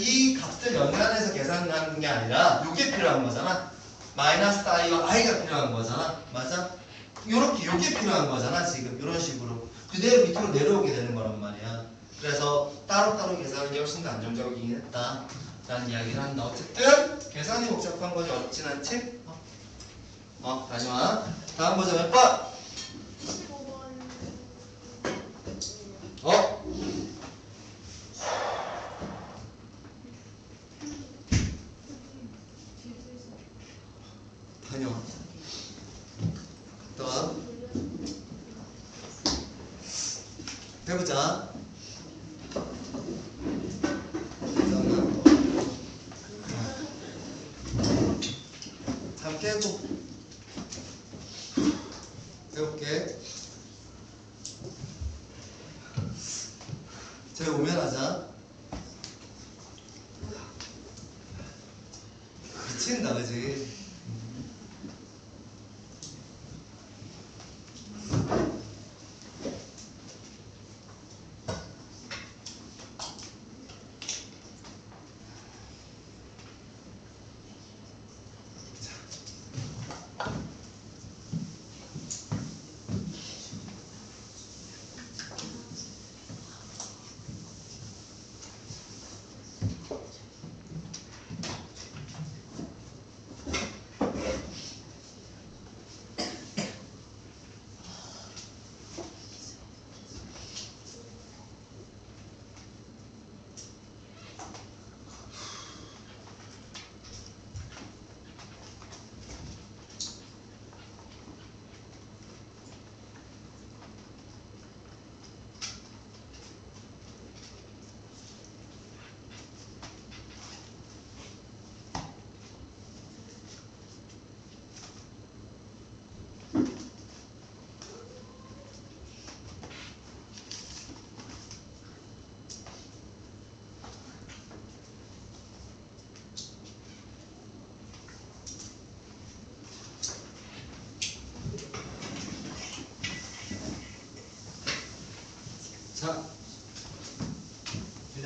이 값을 연산해서 계산하는 게 아니라 요게 필요한 거잖아. 마이너스 i와 i가 필요한 거잖아. 맞아? 요게 필요한 거잖아. 지금 이런 식으로 그대로 밑으로 내려오게 되는 거란 말이야. 그래서 따로따로 계산하는 게 훨씬 더 안정적이긴 했다 라는 이야기를 한다. 어쨌든 계산이 복잡한 거지 어렵진 않지? 다시 와. 다음 보자. 몇 번? 15번. 다녀와. 또 와. 해보자. 잠깐만. 잠 깨고 해볼게. 저희 오면 하자. 미친다 그지?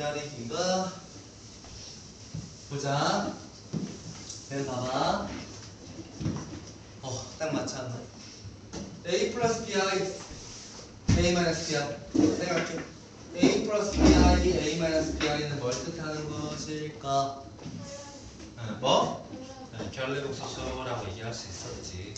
기다리기가 보자. 얘는 봐봐. 딱 맞지 않나? A 플러스 BI A 마이너스 BI 생각해. A 플러스 BI A 마이너스 BI는 뭘 뜻하는 것일까? 뭐? 결례복소수라고 얘기할 수 있었지.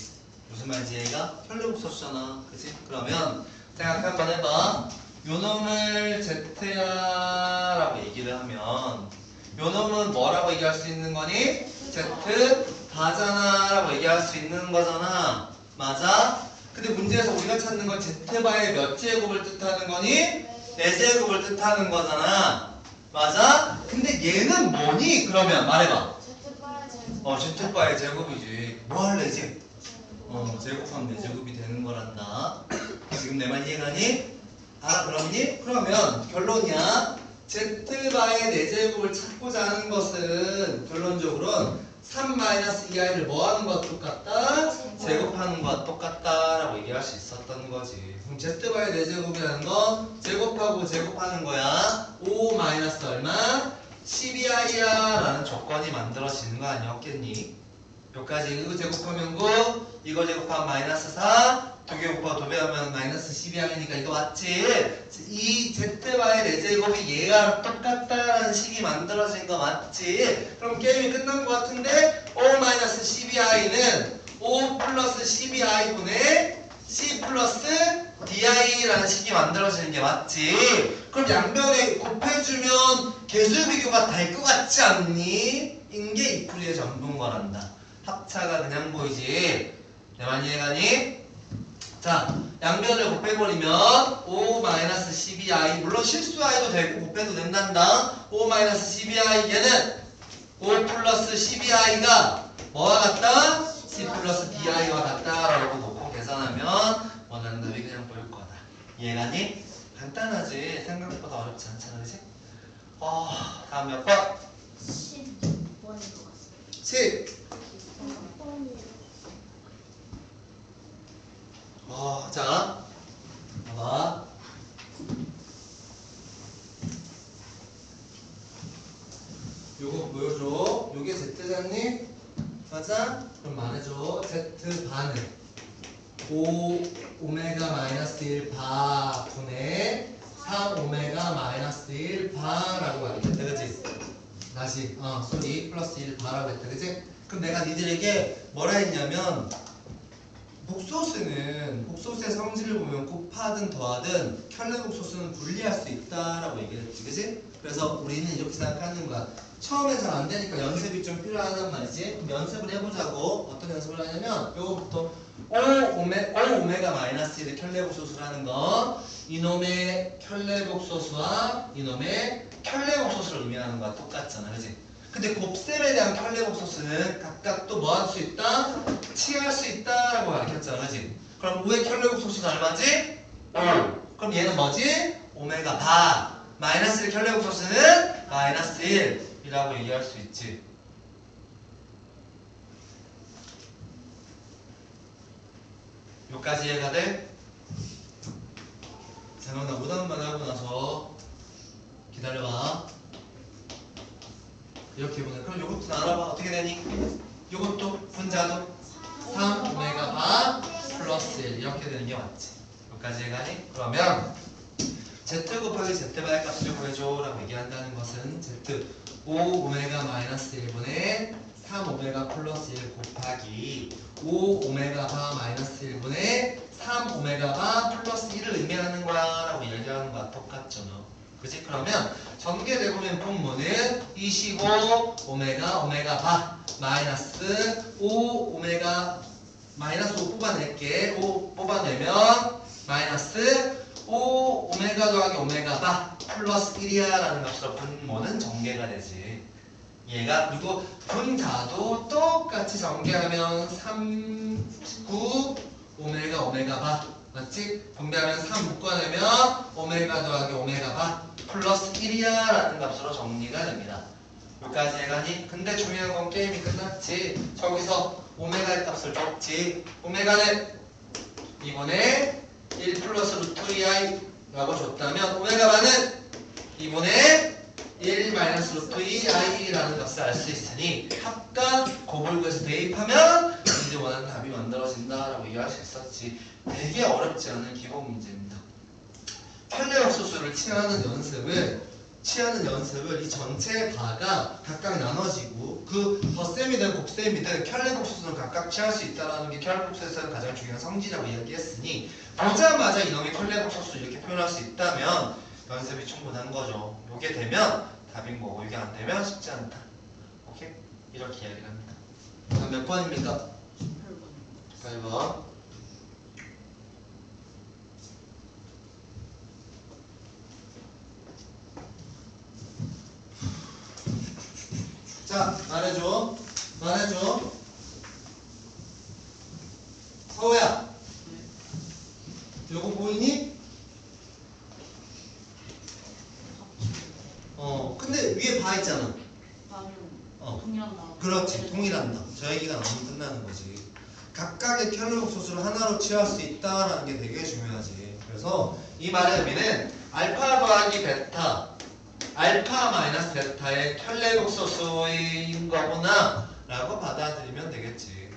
무슨 말인지 얘가 결례복소수잖아. 그치? 그러면 생각 한번 해봐. 요 놈을 Z야라고 얘기를 하면 요 놈은 뭐라고 얘기할 수 있는 거니? Z 바잖아 라고 얘기할 수 있는 거잖아. 맞아? 근데 문제에서 우리가 찾는 건 Z바의 몇 제곱을 뜻하는 거니? 4제곱을 뜻하는 거잖아. 맞아? 근데 얘는 뭐니? 그러면 말해봐. Z바의 제곱이지. 뭐 할래지? 제곱하면 4제곱이 되는 거란다. 지금 내 말 이해가니? 그러니? 그러면 결론이야. Z바의 4제곱을 찾고자 하는 것은 결론적으로 3-2i를 뭐 하는 것과 똑같다? 제곱하는 것과 똑같다라고 얘기할 수 있었던 거지. 그럼 Z바의 4제곱이라는 건 제곱하고 제곱하는 거야. 5 마이너스 얼마? 12i야 라는 조건이 만들어지는 거 아니었겠니? 여기까지 이거 제곱하면 9, 이거 제곱하면 마이너스 4, 두 개 곱하고 도배하면 마이너스 12i니까 이거 맞지? 이 Z바의 4제곱이 얘가 똑같다라는 식이 만들어진 거 맞지? 그럼 게임이 끝난 거 같은데 5 마이너스 12i는 5 플러스 12i분의 C 플러스 DI라는 식이 만들어지는 게 맞지? 그럼 양변에 곱해주면 개수 비교가 될 것 같지 않니? 인게 이 풀이의 전부인 거란다. 합차가 그냥 보이지? 내 말 이해가니? 자, 양변을 곱해버리면 5-12i 물론 실수 i도 되고 곱해도 된단다. 5-12i 얘는 5 플러스 12i가 뭐와 같다? C 플러스 DI와 같다라고 놓고 계산하면 원하는 답이 그냥 보일 거다. 이해가니? 간단하지? 생각보다 어렵지 않잖아, 그치? 다음 몇 번? 16번인 것 같습니다. 10. 자, 봐봐. 요거 보여줘. 요게 Z잖니? 맞아? 그럼 말해줘. Z반은 5 오메가 마이너스 1 바분의 3 오메가 마이너스 1 바라고 하겠다. 그치? 다시 소리 플러스 1 바라고 했다. 그치? 그럼 내가 니들에게 뭐라 했냐면 복소수의 성질을 보면 곱하든 더하든 켤레복소수는 분리할 수 있다라고 얘기를 했지, 그치? 그래서 우리는 이렇게 생각하는 거야. 처음에 잘 안 되니까 연습이 좀 필요하단 말이지. 그럼 연습을 해보자고. 어떤 연습을 하냐면 요거부터 5 오메가 마이너스 1의 켤레복소수라는 건 이놈의 켤레복소수와 이놈의 켤레복소수를 의미하는 거와 똑같잖아, 그치? 근데 곱셈에 대한 켤레복소수는 각각 또 뭐 할 수 있다? 취할 수 있다라고 가르쳤잖아, 그치? 그럼 5의 켤레복소수는 얼마지? 5. 그럼 얘는 뭐지? 오메가 바. 마이너스 1 켤레복소수는 마이너스 1이라고 얘기할 수 있지. 여기까지 이해가 돼? 잠깐만 나 오답만 하고 나서 기다려봐. 이렇게 보내. 그럼 요것도 알아봐. 어떻게 되니? 요것도 분자도 3 오메가 바 플러스 1 이렇게 되는 게 맞지. 여기까지 해가니? 그러면 Z 곱하기 Z바의 값을 구해줘 라고 얘기한다는 것은 Z 5 오메가 마이너스 1분의 3 오메가 플러스 1 곱하기 5 오메가 바 마이너스 1분의 3 오메가 바 플러스 1을 의미하는 거야 라고 얘기하는 거와 똑같죠. 그치? 그러면 전개되고면 분모는 25 오메가 바 마이너스 5 오메가 마이너스 5 뽑아낼게. 5 뽑아내면 마이너스 5 오메가 더하기 오메가 바 플러스 1이야 라는 값으로 분모는 전개가 되지. 얘가 그리고 분자도 똑같이 전개하면 39 오메가 바 맞지? 분배하면 3 묶어내면 오메가 더하기 오메가 바 플러스 1이야 라는 값으로 정리가 됩니다. 여기까지 해가니? 근데 중요한 건 게임이 끝났지. 저기서 오메가의 값을 줬지. 오메가는 2분의 1 플러스 루트 2i 라고 줬다면 오메가 바는 2분의 1 마이너스 루트 2 i라는 값을 알 수 있으니 합과 곱을구해서 대입하면 이제 원하는 답이 만들어진다라고 이해할 수 있었지. 되게 어렵지 않은 기본 문제입니다. 켤레역소수를 취하는 연습을 이 전체 바가 각각 나눠지고 그 덧셈이든 곱셈이든 켤레복수수는 각각 취할 수 있다는 게 켤레복수에서는 가장 중요한 성질이라고 이야기했으니 보자마자 이놈의 켤레복수수 이렇게 표현할 수 있다면 연습이 충분한 거죠. 이게 되면 답인 거고 이게 안 되면 쉽지 않다. 오케이? 이렇게 이야기를 합니다. 그럼 몇 번입니까? 8번. 자, 말해줘. 서우야. 요거 보이니? 근데 위에 바 있잖아. 동일한다. 그렇지, 동일한다. 저 얘기가 나오면 끝나는 거지. 각각의 켤레복소수를 하나로 취할 수 있다라는 게 되게 중요하지. 그래서 이 말의 의미는 알파 더하기 베타, 알파 마이너스 베타의 켤레복소수인 거구나 라고 받아들이면 되겠지.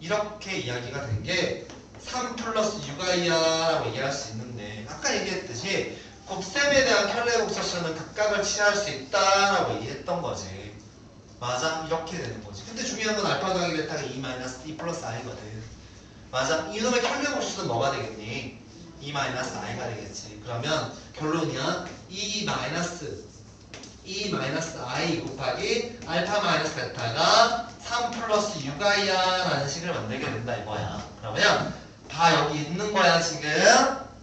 이렇게 이야기가 된 게 3 플러스 6i야 라고 이해할 수 있는데 아까 얘기했듯이 곱셈에 대한 켤레복소수는 각각을 취할 수 있다라고 얘기했던 거지. 맞아? 이렇게 되는 거지. 근데 중요한 건 알파 더하기 베타가 2 마이너스 2 플러스 i거든. 맞아? 이놈의 켤레복수는 뭐가 되겠니? 2 마이너스 i가 되겠지. 그러면 결론이야. 2 마이너스 i 곱하기 알파 마이너스 베타가 3 플러스 6i야 라는 식을 만들게 된다 이거야. 그러면 다 여기 있는 거야 지금.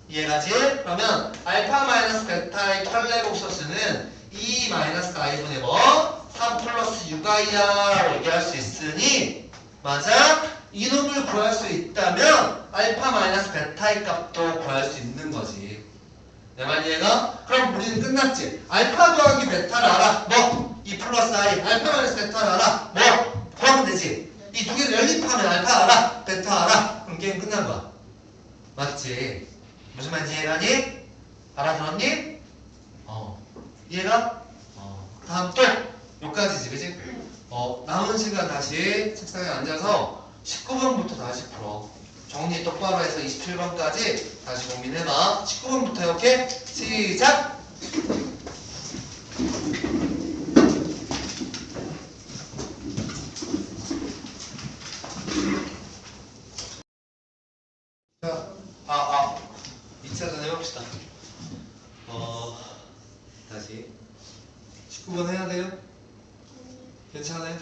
이해가지? 그러면 알파 마이너스 베타의 켤레복소수는 2 마이너스 i분의 뭐? 3 플러스 6i야 라고 얘기할 수 있으니 맞아? 이놈을 구할 수 있다면 알파 마이너스 베타의 값도 구할 수 있는 거지. 내 말 이해가? 그럼 우리는 끝났지. 알파 더하기 베타를 알아. 뭐? 2 플러스 i. 알파 마이너스 베타를 알아. 뭐? 구하면 되지. 이 두 개를 연립하면 알파 알아. 베타 알아. 그럼 게임 끝난 거야. 맞지? 무슨 말인지 이해가니? 알아들었니? 이해가? 다음 또 여기까지지, 그치? 남은 시간 다시 책상에 앉아서 19번부터 다시 풀어. 정리 똑바로 해서 27번까지 다시 고민해봐. 19번부터 이렇게 시작! 자, 2차전 해봅시다. 다시 19번 해야 돼요? 괜찮아요?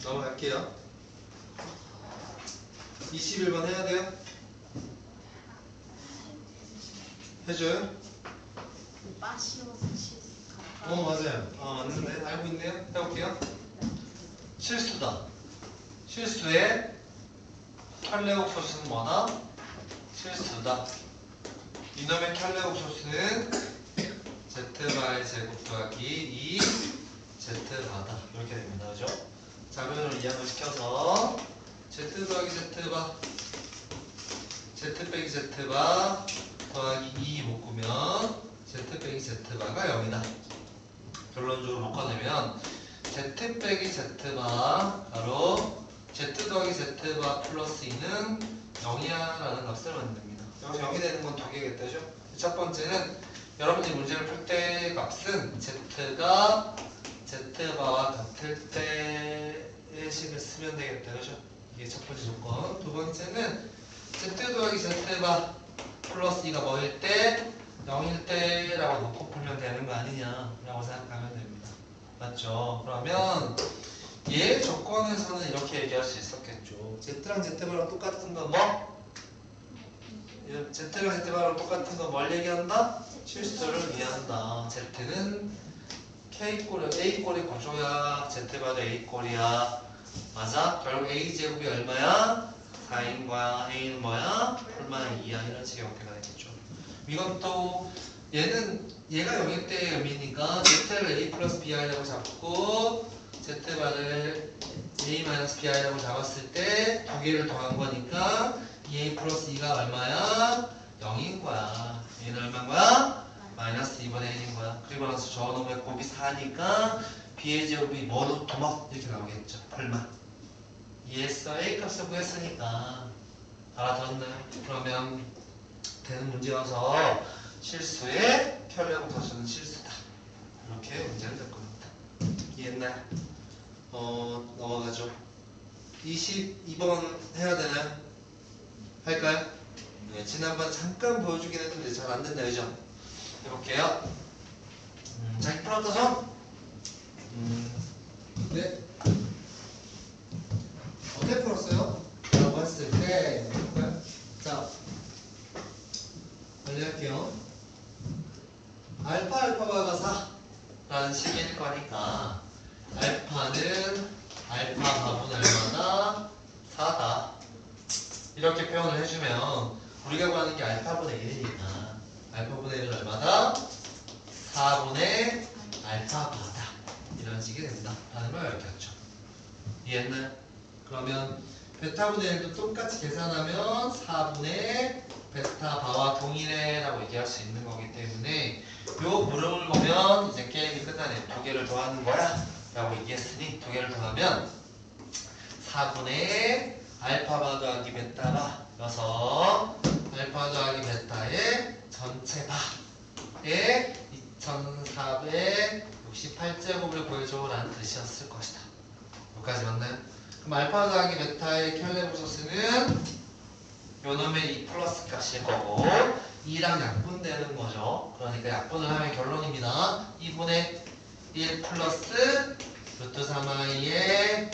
넘어갈게요. 21번 해야 돼요? 해줘요? 빠시오서 실수가. 맞아요. 맞는데 알고 있네요. 해볼게요. 실수다. 실수의 켤레복소수는 뭐다? 실수다. 이놈의 켤레복소수는 z바의 제곱 더하기 2z바다. 이렇게 됩니다. 그죠? 자변으로 이항을 시켜서 z 더하기 z바 z 빼기 z바 더하기 2 묶으면 z 빼기 z바가 0이다. 결론적으로 묶어내면 z 빼기 z바 바로 z 더하기 z바 플러스 2는 0이야 라는 값을 만듭니다. 여기서 0이 되는 건 두 개겠다. 그죠? 첫 번째는 여러분들이 문제를 풀 때 값은 z가 z바와 같을 때의 식을 쓰면 되겠다. 그죠? 이게 첫 번째 조건. 두 번째는 z 더하기 z바 플러스 2가 뭐일 때? 0일 때라고 놓고 풀면 되는 거 아니냐라고 생각하면 됩니다. 맞죠? 그러면 얘 조건에서는 이렇게 얘기할 수 있었겠죠. z랑 z바랑 똑같은 거 뭐? z랑 z바랑 똑같은 거 뭘 얘기한다? 실수를 이해한다. z는 k꼴이 a꼴이 구조야. z바도 a꼴이야. 맞아? 결국 a제곱이 얼마야? 4인 거야. a는 뭐야? 폴마의 2야. 이런 식의 형태가 되겠죠. 이것도 얘가 0일 때의 의미니까 z를 a 플러스 bi라고 잡고 z바를 a 마이너스 bi라고 잡았을 때 두 개를 더한 거니까 2a 플러스 2가 얼마야? 0인 거야. 얘는 얼마인 거야? 마이너스 2분의 1인 거야. 그리고 나서 저놈의 곱이 4니까 b의 제곱이 뭐로 도막 이렇게 나오겠죠. 설마. 이해했어? a 값을 구했으니까. 알아들었나요? 그러면 되는 문제여서 실수에 켤레고 더수는 실수다. 이렇게 문제는 될 겁니다. 이해했나요? 넘어가죠. 22번 해야 되나요? 할까요? 네, 지난번 잠깐 보여주긴 했는데 잘 안 된다, 그죠? 해볼게요. 자기 풀었다 손? 네. 어떻게 풀었어요? 라고 했을 때, 해볼까요? 자, 빨리 할게요. 알파바가 4라는 식일 거니까, 알파는 알파 가분 얼마나 4다. 이렇게 표현을 해주면 우리가 구하는 게 알파분의 1이니까 알파분의 1은 얼마다? 4분의 알파바다. 이런 식이 된다 라는 걸 알겠죠. 이해했나요? 그러면 베타분의 1도 똑같이 계산하면 4분의 베타바와 동일해 라고 얘기할 수 있는 거기 때문에 요 물음을 보면 이제 게임이 끝나네. 두 개를 더하는 거야 라고 얘기했으니 두 개를 더하면 4분의 알파바 더하기 베타바 여서 알파 더하기 베타의 전체 바에 2468제곱을 보여줘 라는 뜻이었을 것이다. 여기까지 맞나요? 그럼 알파 더하기 베타의 켈레부소스는 요놈의 2 플러스 값일 거고 2랑 약분되는 거죠. 그러니까 약분을 하면 결론입니다. 2분의 1 플러스 루트 3i의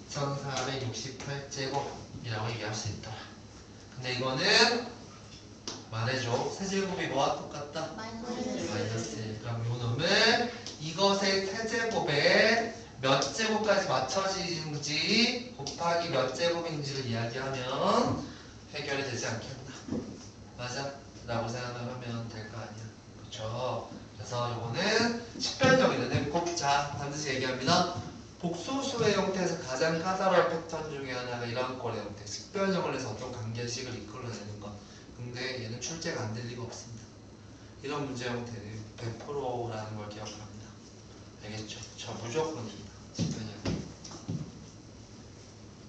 2468제곱이라고 얘기할 수 있더라. 근데 이거는 말해줘. 세제곱이 뭐와 똑같다? 마이너스 1. 그럼 요 놈을 이것의 세제곱에 몇 제곱까지 맞춰지는지 곱하기 몇 제곱인지를 이야기하면 해결이 되지 않겠나. 맞아? 라고 생각을 하면 될 거 아니야. 그쵸? 그래서 요거는 식별적이는데 꼭 자 반드시 얘기합니다. 복소수의 형태에서 가장 까다로운 패턴 중에 하나가 이런 꼴의 형태. 식별정을 해서 어떤 관계식을 이끌어내는 것. 근데 얘는 출제가 안 될 리가 없습니다. 이런 문제 형태는 100%라는 걸 기억합니다. 알겠죠? 저 무조건입니다. 식별정.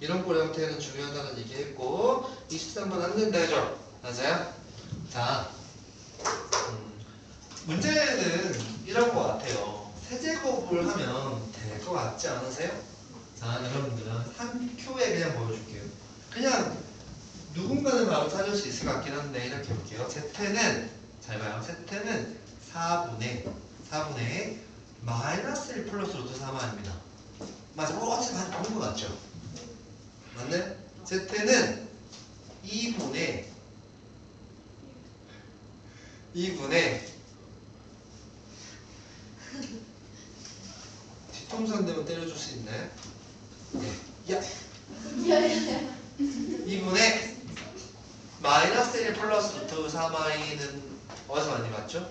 이런 꼴의 형태는 중요하다는 얘기했고 23번 안 된다 해줘. 맞아요? 자, 문제는 이런 거 같아요. 세제곱을 하면 될 것 같지 않으세요? 자, 여러분들은 3Q에 그냥 보여줄게요. 그냥 누군가는 바로 찾을 수 있을 것 같긴 한데 이렇게 볼게요. Z는 잘 봐요. Z는 4분의 마이너스 1 플러스 루트 3입니다. 맞아. 어디서 많이 본 것 같죠? 맞네? Z는 2분의 뒤통수 되면 때려줄 수 있나요? 네. 야! 2분의 마이너스 1 플러스 루트 3i는 어디서 많이 봤죠?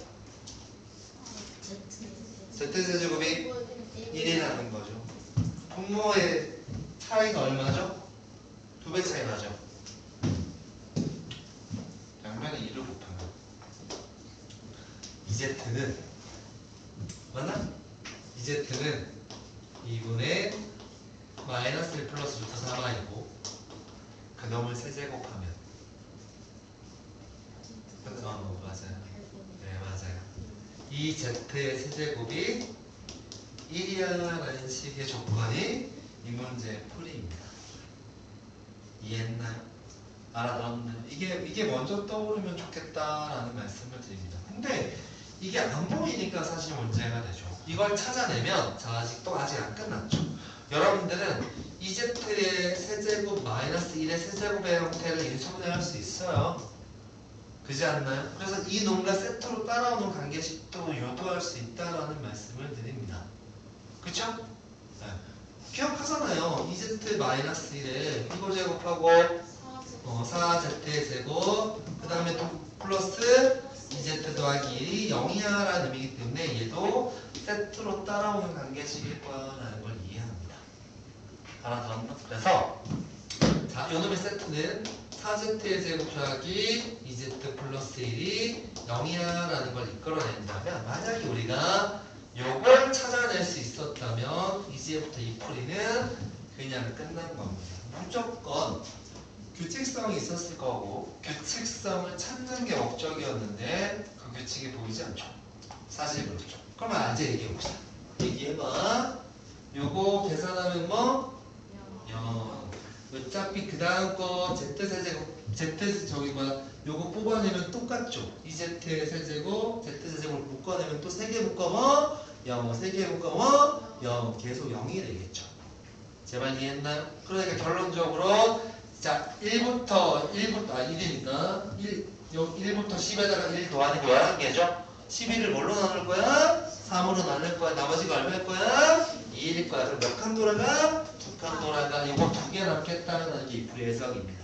Z세제곱이 1이라는 거죠. 분모의 차이가 얼마죠? 2배 차이 나죠? 양면에 2를 곱하면 이제트는 맞나? 이제트는 2분의 마이너스 1 플러스 루트 3i고 그 놈을 세제곱하면 맞아요. 네, 맞아요. 이 z의 세제곱이 1이야 라는 식의 조건이 이 문제의 풀이입니다. 이해했나요? 알아들었나요? 이게 먼저 떠오르면 좋겠다라는 말씀을 드립니다. 근데 이게 안 보이니까 사실 문제가 되죠. 이걸 찾아내면 자, 아직 안 끝났죠. 여러분들은 2z의 세제곱 마이너스 1의 세제곱의 형태를 인수분해할 수 있어요. 그지 않나요? 그래서 이 놈과 세트로 따라오는 관계식도 유도할 수 있다라는 말씀을 드립니다. 그쵸? 네. 기억하잖아요. 2z 마이너스 1에 이거 제곱하고 4z의 제곱 그 다음에 플러스 2z 더하기 1이 0이야 라는 의미이기 때문에 얘도 세트로 따라오는 관계식일 거라는 걸 이해합니다. 알아들었나? 그래서 자, 요놈의 세트는 4z의 제곱 더하기 2z 플러스 1이 0이야라는 걸 이끌어낸다면 만약에 우리가 요걸 찾아낼 수 있었다면 이제부터 이 풀이는 그냥 끝난 겁니다. 무조건 규칙성이 있었을 거고 규칙성을 찾는 게 목적이었는데 그 규칙이 보이지 않죠. 사실 그렇죠. 그러면 이제 얘기해봅시다. 얘기해봐. 요거 계산하면 뭐? 0. 어차피 그 다음 거 Z세제곱 Z 저기 뭐야 요거 뽑아내면 똑같죠. 2Z의 세제곱 Z세제곱을 묶어내면 또 3개 묶어면 0 3개 묶어면 0 계속 0이 되겠죠. 제 말 이해했나요? 그러니까 결론적으로 자 1이니까 1부터 10에다가 1 더하는 게 11개죠. 11을 뭘로 나눌 거야? 3으로 나눌 거야. 나머지가 얼마일 거야? 2일 거야. 그럼 몇 칸 돌아가? 2칸 돌아가. 요거 2개 남겠다는 게 이 풀이 해석입니다.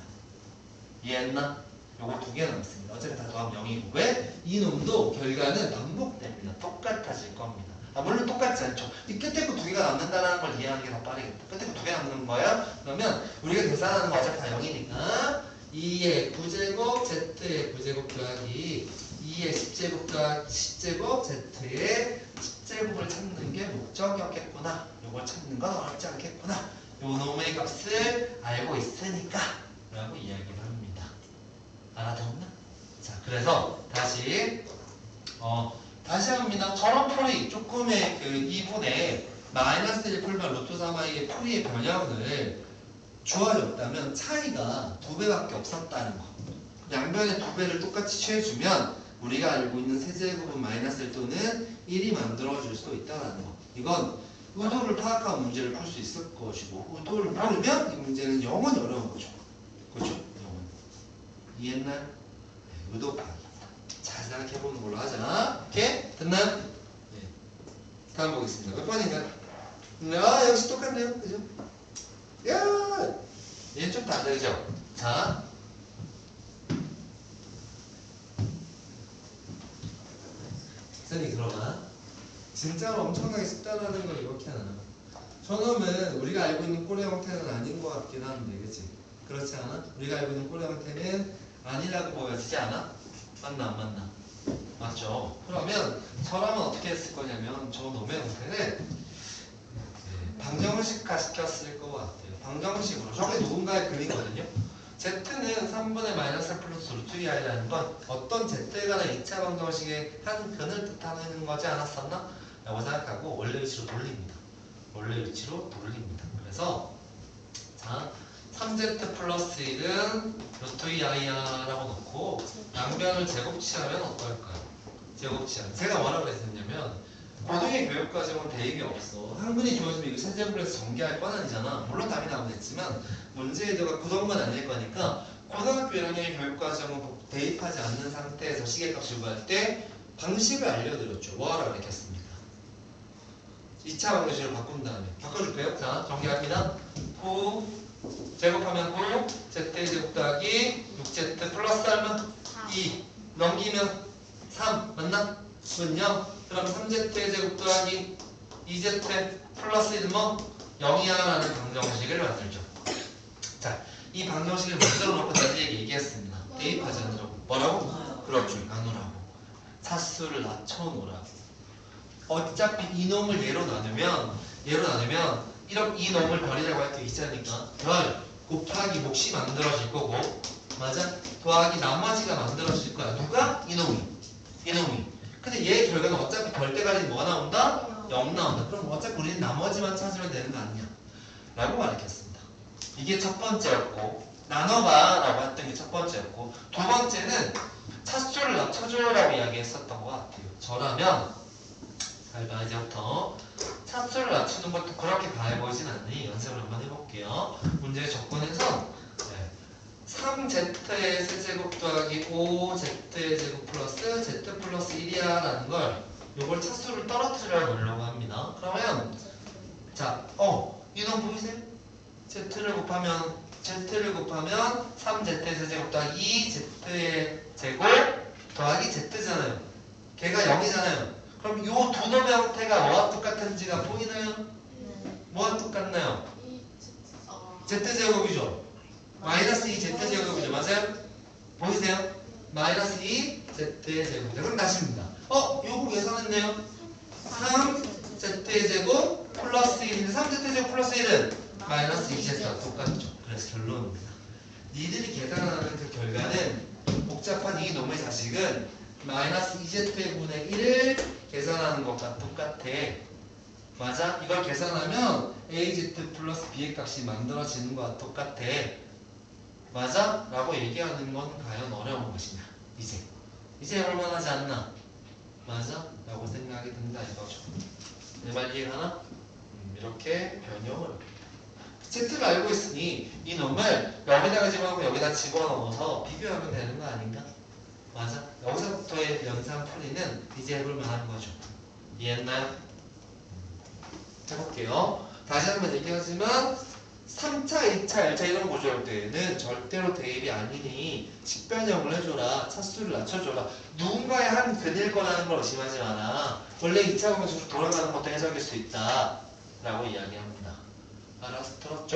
이해했나? 요거 2개 남습니다. 어차피 다 더하면 0이고 왜? 이 놈도 결과는 반복됩니다. 똑같아질 겁니다. 물론 똑같지 않죠. 이 끝에 거 2개가 남는다는 걸 이해하는 게 더 빠르겠다. 끝에 거 2개 남는 거야? 그러면 우리가 계산하는 거 어차피 다 0이니까 2의 9제곱 Z의 9제곱 더하기 2의 10제곱 더하기 10제곱 Z의 10제곱을 찾는 게 목적이었겠구나. 요걸 찾는 건 어렵지 않겠구나. 요 놈의 값을 알고 있으니까 라고 이야기를 합니다. 알아듣나? 자, 그래서 다시 합니다. 저런 풀이 조금의 그 2분의 마이너스 1 풀면 루트 3i의 풀이의 변형을 주어졌다면 차이가 2배밖에 없었다는 거. 양변의 2배를 똑같이 취해주면 우리가 알고 있는 세제곱은 마이너스 1 또는 1이 만들어질 수도 있다는 거. 이건 의도를 파악한 문제를 풀 수 있을 것이고 의도를 모르면 이 문제는 영원히 어려운 거죠. 그렇죠? 영원히. 이해했나요? 네, 의도 파악입니다. 잘 생각해보는 걸로 하자. 오케이? 됐나요? 네. 다음 보겠습니다. 몇 번인가요? 역시 똑같네요. 그죠? 야! 얘는 좀 다르죠? 자. 선생님 들어봐. 진짜로 엄청나게 쉽다라는 걸 이렇게 하나. 저놈은 우리가 알고 있는 꼴의 형태는 아닌 것 같긴 한데, 그치? 그렇지 않아? 우리가 알고 있는 꼴의 형태는 아니라고 보여지지 않아? 맞나 안 맞나? 맞죠? 그러면 저라면 어떻게 했을 거냐면 저 놈의 형태를 방정식화 시켰을 것 같아요. 방정식으로. 저게 누군가의 그림이거든요. Z는 3분의 마이너스 플러스 루트 2i라는 건 어떤 Z에 관한 2차 방정식의 한 근을 뜻하는 거지 않았었나? 라고 생각하고 원래 위치로 돌립니다. 원래 위치로 돌립니다. 그래서 자 3Z 플러스 1은 루트 2i라고 놓고 양변을 제곱치하면 어떨까요? 제곱치하면 제가 뭐라고 그랬었냐면 고등의 교육과정은 대입이 없어. 한 분이 주어지면 이거 세제곱을 해서 전개할 건 아니잖아. 물론 답이 나오면 됐지만 문제의도가 그런 건 아닐 거니까 고등학교 1학년의 교육과정은 대입하지 않는 상태에서 시계값을 구할 때 방식을 알려드렸죠. 뭐하라고 가르쳤습니까? 2차 방정식으로 바꾼 다음에 바꿔줄게요. 자 정리합니다. 9 제곱하면 9 Z의 제곱 더하기 6Z 플러스 하면 2 넘기면 3 맞나? 그건 0 그럼 3Z의 제곱 더하기 2Z 플러스 1은 뭐? 0이야 라는 방정식을 만들죠. 자, 이 방정식을 만들어 놓고 나중에 얘기했습니다. 대입하지 않으라고. 뭐라고? 그렇죠. 나누라고. 차수를 낮춰놓으라고. 어차피 이놈을 얘로 나누면 이 놈을 버리라고 할 게 있으니까 별 곱하기 몫이 만들어질 거고 맞아? 더하기 나머지가 만들어질 거야. 누가? 이놈이. 근데 얘 결과는 어차피 별대가리 뭐가 나온다? 0 나온다. 그럼 어차피 우리는 나머지만 찾으면 되는 거 아니야? 라고 말했습니다. 이게 첫 번째였고 나눠봐 라고 했던 게 첫 번째였고 두 번째는 차수를 낮춰줘라고 이야기했었던 것 같아요. 저라면 잘 봐 이제부터 차수를 낮추는 것도 그렇게 가해 보이진 않으니 연습을 한번 해볼게요. 문제에 접근해서 3Z의 세제곱 더하기 5Z의 제곱 플러스 Z 플러스 1이야 라는 걸 요걸 차수를 떨어뜨려 놓으려고 합니다. 그러면 자, 이놈 보이세요? Z를 곱하면 3Z의 세제곱 더하기 2Z의 제곱 더하기 Z잖아요. 걔가 0이잖아요. 그럼 요 두 놈의 형태가 뭐와 똑같은지가 보이나요? 뭐와 똑같나요? Z제곱이죠. 마이너스 2 Z제곱이죠. 맞아요? 보이세요? 마이너스 2 Z Z의 제곱. 그럼 다시입니다. 요거 계산했네요. 3Z의 제곱 플러스 1인데 3Z의 제곱 플러스 1은 마이너스 2Z가 똑같죠. 그래서 결론입니다. 니들이 계산하는 그 결과는 복잡한 이 놈의 자식은 마이너스 2Z분의 1을 계산하는 것과 똑같아. 맞아? 이걸 계산하면 AZ 플러스 B의 값이 만들어지는 것과 똑같아. 맞아? 라고 얘기하는 건 과연 어려운 것이냐. 이제 얼마나지 않나? 맞아? 라고 생각이 든다 이거죠. 내 말 이해가나? 이렇게 변형을 Z를 알고 있으니 이 놈을 여기다가 집어넣고 여기다 집어넣어서 비교하면 되는 거 아닌가? 맞아? 여기서부터의 연산 풀이는 이제 해볼만 한 거죠. 이해했나요? 해볼게요. 다시 한번 얘기하지만 3차, 2차, 1차 이런 구조일 때는 절대로 대입이 아니니 직변형을 해줘라. 차수를 낮춰줘라. 누군가의 한 근일 거라는 걸 의심하지 마라. 원래 2차 공식으로 돌아가는 것도 해석일 수 있다 라고 이야기합니다. 알아서 들었죠?